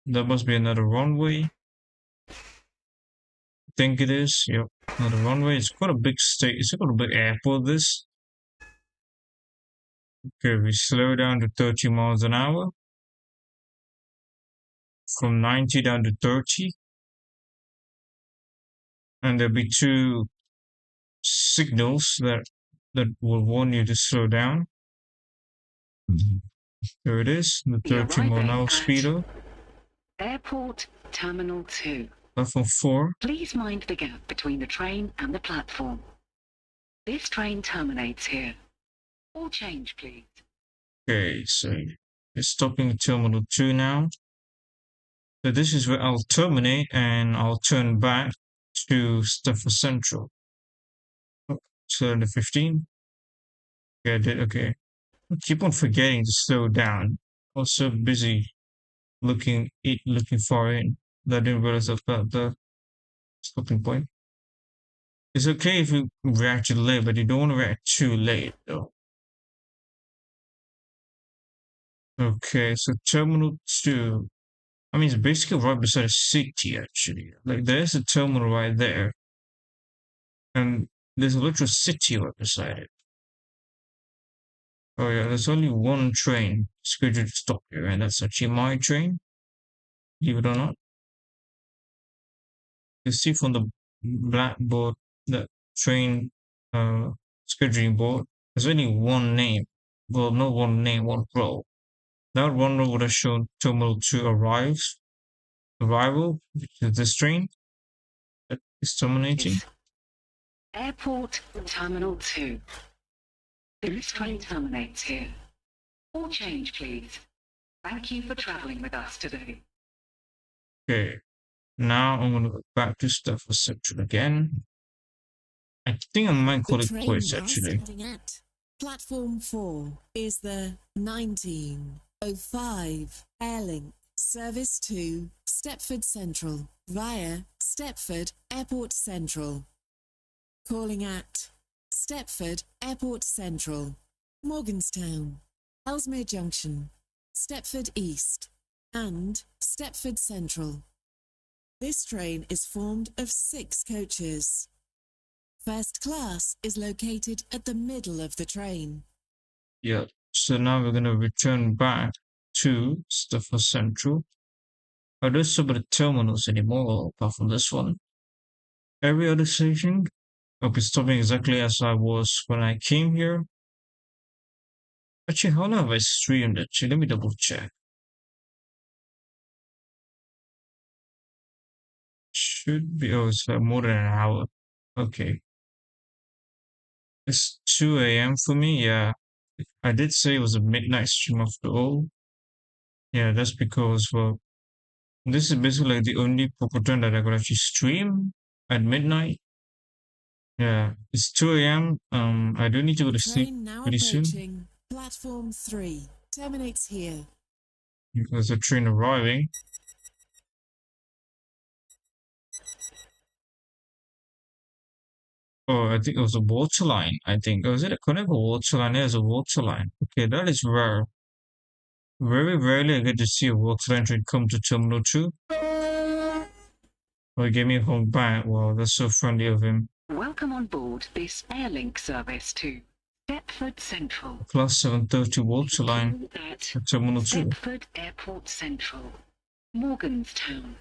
There must be another runway. I think it is. Yep, another runway. It's quite a big state. It's quite a big airport, this. Okay, we slow down to 30 miles an hour. From 90 down to 30. And there'll be two signals that will warn you to slow down. There it is, the 30 mile an hour speeder. Airport Terminal 2. Platform 4. Please mind the gap between the train and the platform. This train terminates here. All change, please. Okay, so it's stopping at Terminal 2 now. So this is where I'll terminate and I'll turn back to Stepford Central. Oh, so the 15. Okay, I did. Okay. I keep on forgetting to slow down. I was so busy looking far in that I didn't realize about the stopping point. It's okay if you react too late, but you don't want to react too late though. Okay, so Terminal 2. I mean, it's basically right beside a city, actually. Like, there's a terminal right there. And there's a literal city right beside it. Oh, yeah, there's only one train scheduled to stop here, and that's actually my train. Believe it or not. You see from the blackboard, the train scheduling board, there's only one name. Well, not one name, one row. That one row would have shown Terminal 2 arrival, which is this train that is terminating. Airport Terminal 2. This train terminates here. All change, please. Thank you for travelling with us today. Okay, now I'm gonna go back to Stepford Central again. I think I might call it quits actually. At platform 4 is the 1905 Airlink Service to Stepford Central via Stepford Airport Central. Calling at Stepford Airport Central, Morganstown, Ellesmere Junction, Stepford East, and Stepford Central. This train is formed of 6 coaches. First class is located at the middle of the train. Yeah, so now we're gonna return back to Stepford Central. I don't see about the terminals anymore, apart from this one. Every other station I'll be stopping exactly as I was when I came here. Actually, how long have I streamed actually? Let me double check. Should be, oh, it's more than an hour. Okay. It's 2 a.m. for me, yeah. I did say it was a midnight stream after all. Yeah, that's because, well, this is basically like the only proper time that I could actually stream at midnight. Yeah, it's 2 a.m. I do need to go to sleep pretty soon. Platform 3 terminates here. Because the train arriving. Oh, I think it was a water line. I think. Oh, is it a connect water line? There's a water line. Okay, that is rare. Very rarely I get to see a water line train come to Terminal 2. Oh, he gave me a home back. Wow, that's so friendly of him. Welcome on board this Airlink service to Stepford Central. Class 730 water line At Terminal 2. Stepford Airport Central, Morganstown,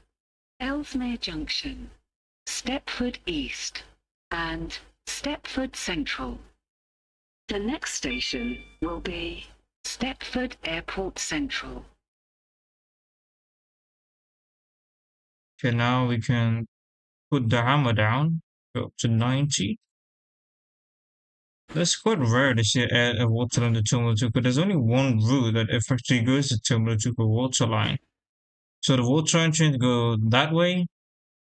Ellesmere Junction, Stepford East, and Stepford Central. The next station will be Stepford Airport Central. Okay, now we can put the hammer down, go up to 90. That's quite rare to see a water line to Terminal 2, because there's only one route that effectively goes to Terminal 2 for water line. So the water line trains go that way,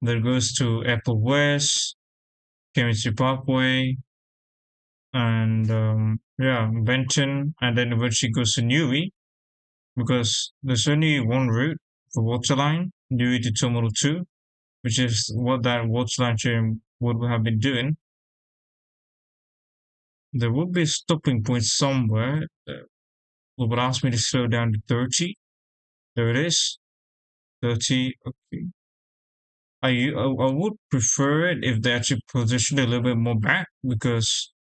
then goes to Airport West, Chemistry Parkway, and yeah, Benton, and then eventually goes to Newry because there's only one route for Waterline, Newry to Terminal 2, which is what that Waterline train would have been doing. There would be a stopping point somewhere. Would ask me to slow down to 30. There it is. 30. Okay. I would prefer it if they actually positioned a little bit more back because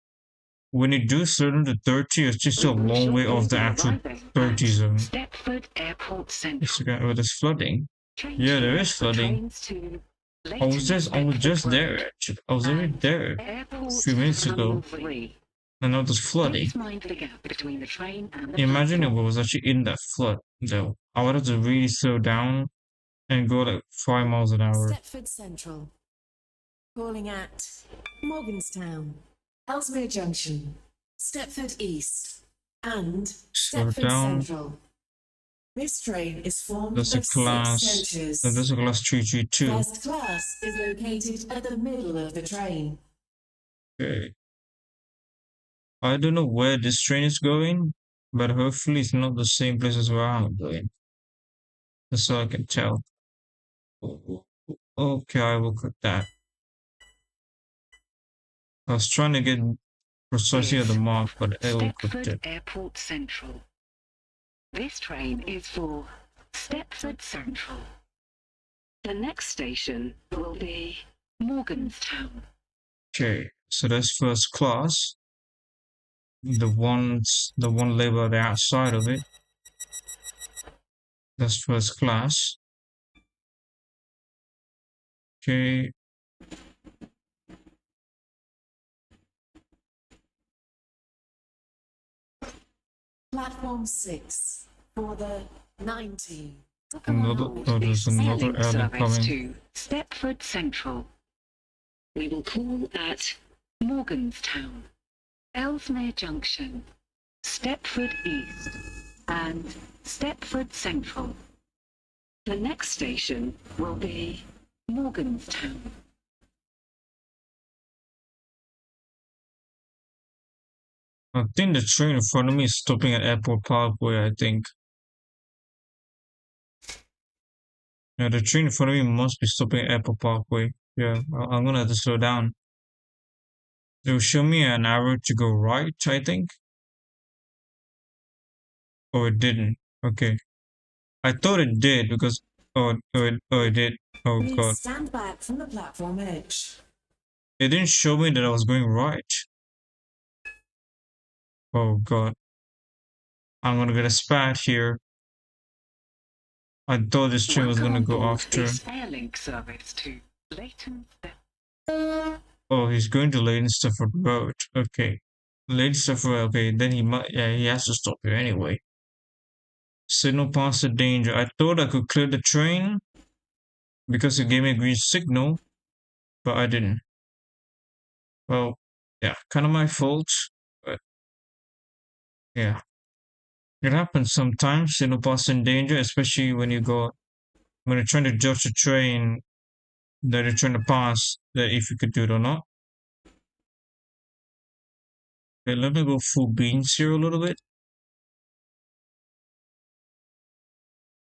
when you do slow down to 30, it's just a long way off the actual 30 zone. Stepford Airport Central. Oh, there's flooding. Yeah, there is flooding. I was just there actually. I was already there a few minutes ago. And now there's flooding. Imagine if I was actually in that flood though. I would have to really slow down and go like 5 miles an hour. Stepford Central. Calling at Morganstown, Ellesmere Junction, Stepford East, and Slow Stepford down. Central. This train is formed There's of a class. 6 coaches. There's a class 332. First class is located at the middle of the train. Okay. I don't know where this train is going, but hopefully it's not the same place as where I'm going. That's all I can tell. Okay, I will cut that. I was trying to get precisely at the mark, but I will cut Stepford it. Airport Central. This train is for Stepford Central. The next station will be Morganstown. Okay, so that's first class. The one label on the outside of it. That's first class. Okay. Platform 6 for the 19. There's another Sailing airline service coming. to Stepford Central. We will call at Morganstown, Ellesmere Junction, Stepford East, and Stepford Central. The next station will be Morganstown. I think the train in front of me is stopping at Airport Parkway, I think. Yeah, the train in front of me must be stopping at Airport Parkway. Yeah, I'm gonna have to slow down. It will show me an arrow to go right, I think. Oh, it didn't. Okay. I thought it did because it did. Oh Please god. stand back from the platform edge. It didn't show me that I was going right. Oh god. I'm gonna get a spat here. I thought this train was gonna go after. This Airlink service to Leighton. Oh, he's going to Leighton Stepford Road. Okay. Leighton Stepford Road, okay, then he has to stop here anyway. Signal past the danger. I thought I could clear the train because it gave me a green signal, but I didn't. Well, yeah, kind of my fault, but yeah. It happens sometimes, signal past in danger, especially when you're trying to judge a train that you're trying to pass, that if you could do it or not. Okay, let me go full beans here a little bit.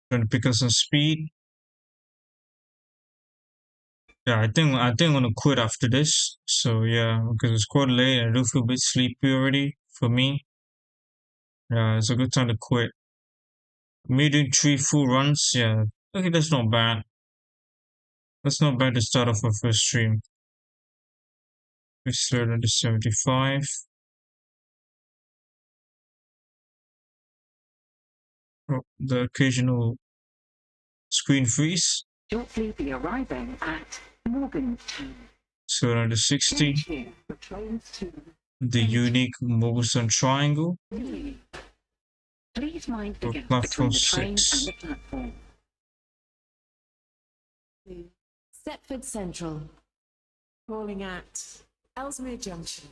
Trying to pick up some speed. Yeah, I think I'm gonna quit after this. So yeah, because it's quite late and I do feel a bit sleepy already for me. Yeah, it's a good time to quit. Me doing 3 full runs, yeah. Okay, that's not bad. That's not bad to start off our first stream. We started at 75. Oh, the occasional screen freeze. Shortly be arriving at Morganstown. So under 60. Change here for trains to The unique Morganstown triangle. Please mind the For gap platform between the train 6. and the platform. Stepford Central. Calling at Ellesmere Junction,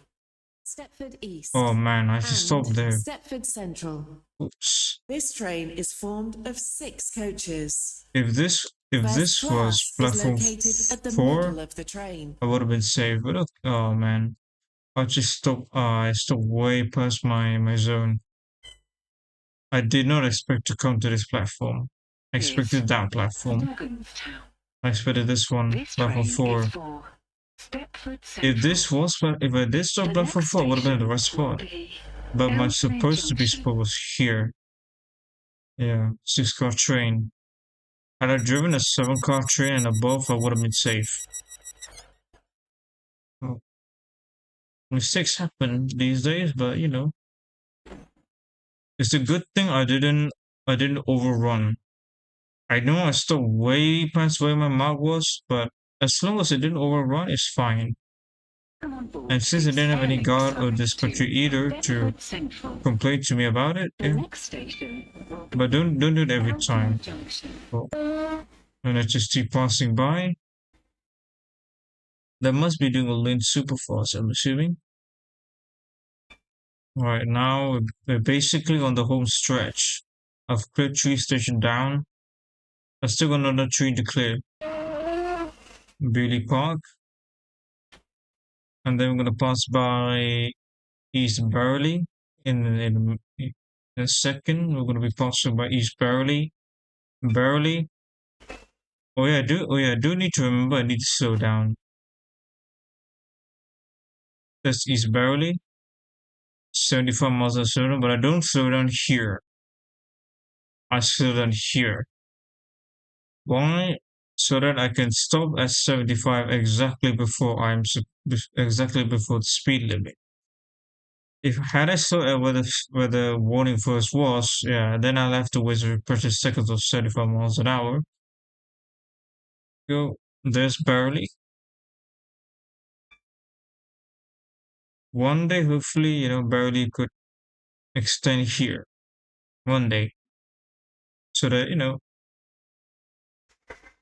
Stepford East. Oh man, I have to stop and there. Stepford Central. Oops. This train is formed of 6 coaches. If this First was class is platform located at the 4, middle of the train. I would have been safe. But oh man, I stopped way past my zone. I did not expect to come to this platform. I expected that platform. Morganstown. I expected this one, This platform train is 4. for Stepford If Central. this was, if I did stop The platform next 4, I would have been at the station right will spot. be But my Ellesmere supposed to be Junction. spot was here. Yeah, 6-car train. Had I driven a 7-car train and above, I would have been safe. Oh, mistakes happen these days, but you know, it's a good thing I didn't overrun. I know I stopped way past where my mark was, but as long as it didn't overrun, it's fine. Come on board And since I this didn't have any Airlink guard or service dispatcher to either to Stepford Central. complain to me about it, The yeah. next station will be But don't do it every Ellesmere time. Junction. Oh, and I just keep passing by. That must be doing a lane super fast, I'm assuming. Alright, now we're basically on the home stretch. I've cleared 3 stations down. I've still got another 3 to clear. Bailey Park. And then we're gonna pass by East Burley in a second. We're gonna be passing by East Burley. Burley. Oh yeah, I do need to remember I need to slow down. That's East Burley. 75 miles an hour, but I don't slow down here. I slow down here. Why? So that I can stop at 75 exactly before the speed limit. If had I saw where the warning first was, yeah, then I'll have to wait for precious seconds of 75 miles an hour. Go, there's barely. One day, hopefully, you know, barely could extend here. One day, so that you know,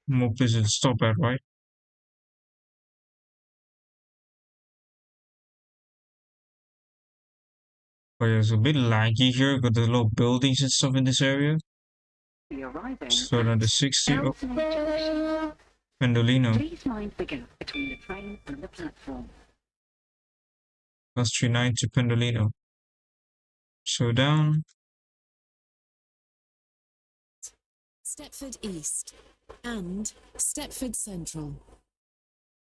more places to stop at, right? But yeah, it's a bit laggy here. Got the little buildings and stuff in this area. Be arriving So down to 60. Oh, Ellesmere Junction. Pendolino. Please mind the gap between the train and the platform. Plus 39 to Pendolino. So down. Stepford East and Stepford Central.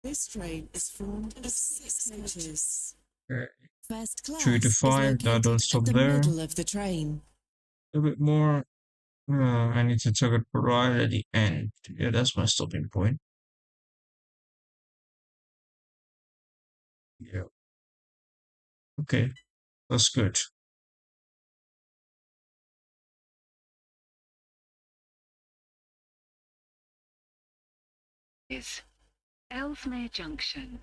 This train is formed of 6 coaches. Okay. First class 3 to is 5. Now don't located stop at the there. middle of the train. A bit more. I need to take it right at the end. Yeah, that's my stopping point. Yeah. Okay, that's good. Is Ellesmere Junction.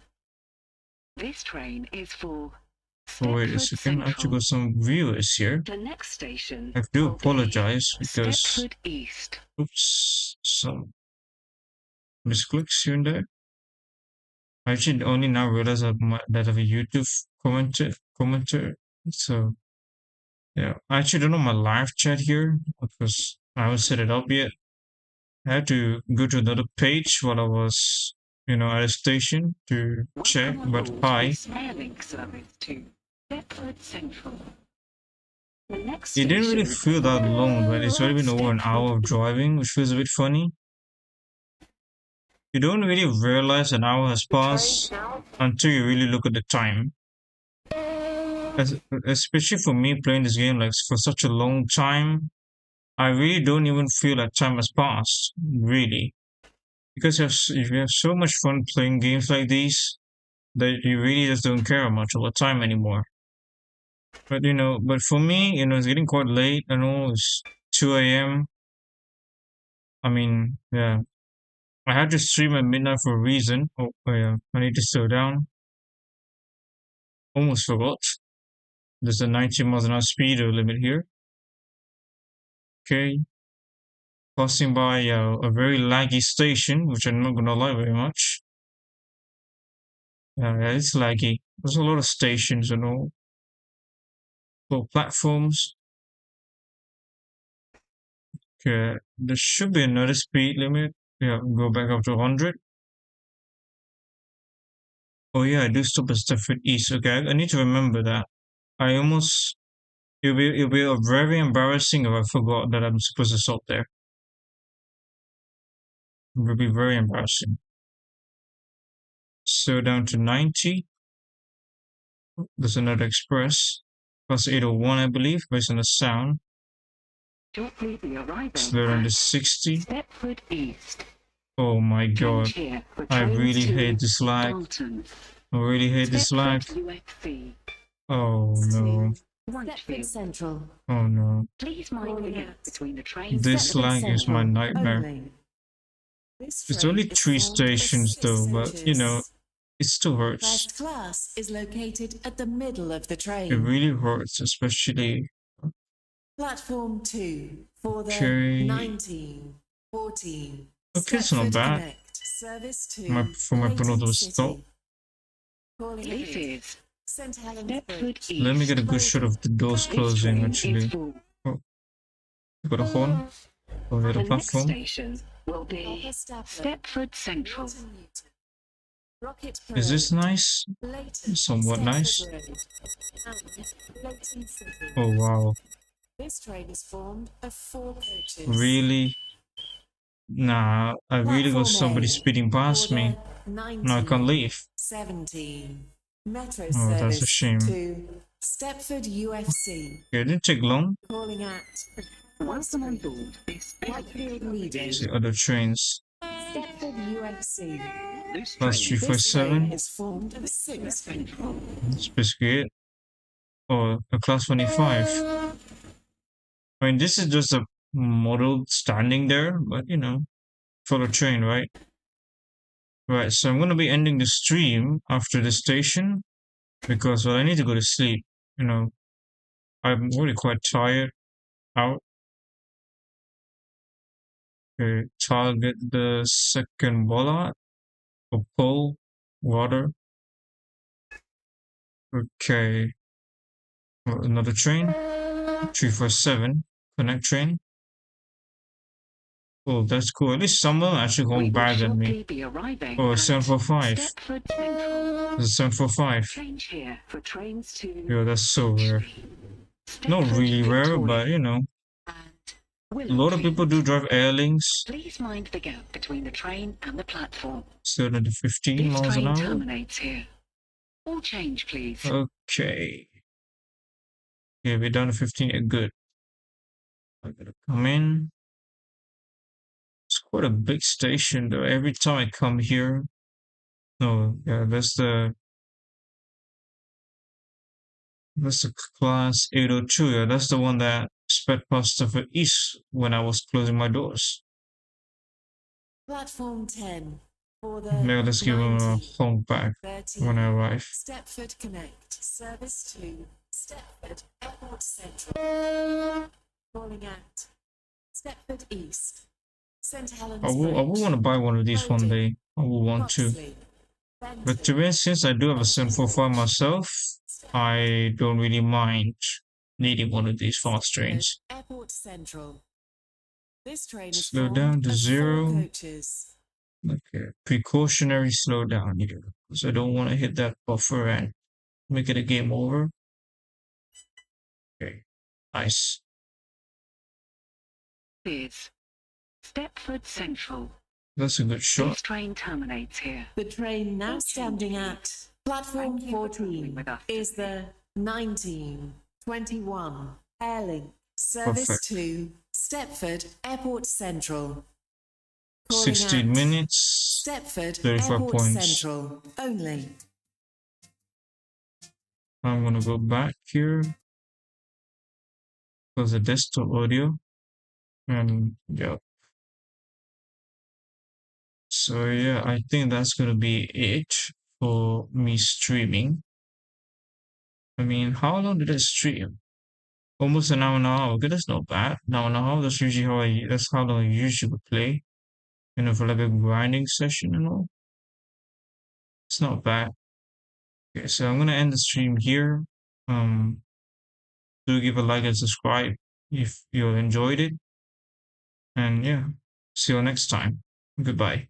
This train is for Oh, wait a Stepford second. I actually Central. got some viewers here. The next station I do will apologize be because, Stepford East. oops, some misclicks here and there. I actually only now realize that I have a YouTube commenter. So, yeah. I actually don't know my live chat here because I haven't set it up yet. I had to go to another page while I was, you know, at a station to check. Welcome But aboard hi, this Airlink service to Stepford Central. The next it didn't really station feel that long, but it's already been over an hour of Stepford. driving, which feels a bit funny. You don't really realize an hour has passed until you really look at the time. Especially for me playing this game like for such a long time, I really don't even feel like time has passed, really. Because you have so much fun playing games like these that you really just don't care much about time anymore. But you know, but for me, you know, it's getting quite late. I know it's 2 a.m. I mean, yeah, I had to stream at midnight for a reason. Oh yeah, I need to slow down. Almost forgot. There's a 90 miles an hour speed limit here. Okay, passing by a very laggy station, which I'm not gonna lie very much. Yeah, it's laggy. There's a lot of stations and all. Well, platforms. Okay, there should be another speed limit. Yeah, go back up to 100. Oh yeah, I do stop at Stepford East. Okay, I need to remember that. I almost it'll be very embarrassing if I forgot that I'm supposed to stop there. It will be very embarrassing. So down to 90. There's another express. Plus 801, I believe, based on the sound. Shortly be arriving Slow down to at 60. Stepford East. Oh my god. Change here for I trains really to hate this lag. Dalton. I really hate this lag. Stepford UFC. Oh no. Stepford Whitefield. Central. Oh no. Please mind the gap between the trains. This Stepford lag is my Central nightmare. only. This It's train only is 3 formed of stations 6 though, but you know, coaches. it still hurts. First class is located at the middle of the It train. really hurts, especially. Platform 2 for the Okay. 1914 Okay, it's not Stepford bad. Connect service to For my Leighton penultimate City. stop. Calling This in is St Helens Stepford Bridge. East. Let me get a good shot of the doors This closing train actually. is full. Oh, you got a horn? Oh, the The next platform. station will be Upper Stafford, Stepford Central. Walton Newton, Rocket Is this Parade, nice? Leighton, Somewhat Stepford nice. Road, and Leighton City. Oh wow. This train is formed of 4 coaches. Really? Nah, I really got Platform somebody A speeding for past the me. Now I can't leave. 1917 Metro Oh, that's a service shame. to Stepford UFC. Okay, it didn't take long. Calling at Welcome on board this Whitefield leading See other trains. Stepford UFC. This Plus train 347. is formed of 6 Central. That's basically it. Oh, a class 25. I mean, this is just a model standing there, but you know, for the train, right? Right, so I'm going to be ending the stream after the station because, well, I need to go to sleep. You know, I'm already quite tired out. Okay, target the second bollard or pole, water. Okay, well, another train, 347, connect train. Oh, that's cool. At least someone actually We going will back at me. shortly be arriving Oh, at 745. Stepford Central. There's a 745. Change here for trains to Yeah, that's so rare. Not Stepford, really rare, Victoria, but you know, and a lot of people do drive airlings. Please mind the gap between the train and the platform. Still under 15 This miles an train hour. terminates here. All change, please. Okay. Yeah, we're down to 15. Yeah, good. I gotta come in. It's quite a big station though. Every time I come here. No, yeah, that's the class 802. Yeah, that's the one that sped past Stepford East when I was closing my doors. Platform 10 for the Maybe let's give him a honk back 1913 when I arrive. Stepford Connect service to Stepford Airport Central. Calling at Stepford East, St Helens I will Bridge, want to buy one of these one day. I will want to. Croxley, But to be honest, since I do have a 745 myself, I don't really mind needing one of these fast trains. Airport Central. This train is Slow formed down to of 4 0. coaches. Okay, precautionary slow down here because I don't want to hit that buffer and make it a game over. Okay, nice. Is Stepford Central. That's a good shot. This train terminates here. The train now standing at platform Thank you for travelling 14 with us is the 1921 Airlink service Perfect. to Stepford Airport Central. Calling 16 at minutes, Stepford 35 Airport points. Central only. I'm gonna go back here because the desktop audio and yeah. So yeah, I think that's gonna be it for me streaming. I mean, how long did I stream? Almost an hour and a half. Okay, that's not bad. An hour and a half. That's usually that's how long I usually play. You know, for like a grinding session and all. It's not bad. Okay, so I'm gonna end the stream here. Do give a like and subscribe if you enjoyed it. And yeah, see you next time. Goodbye.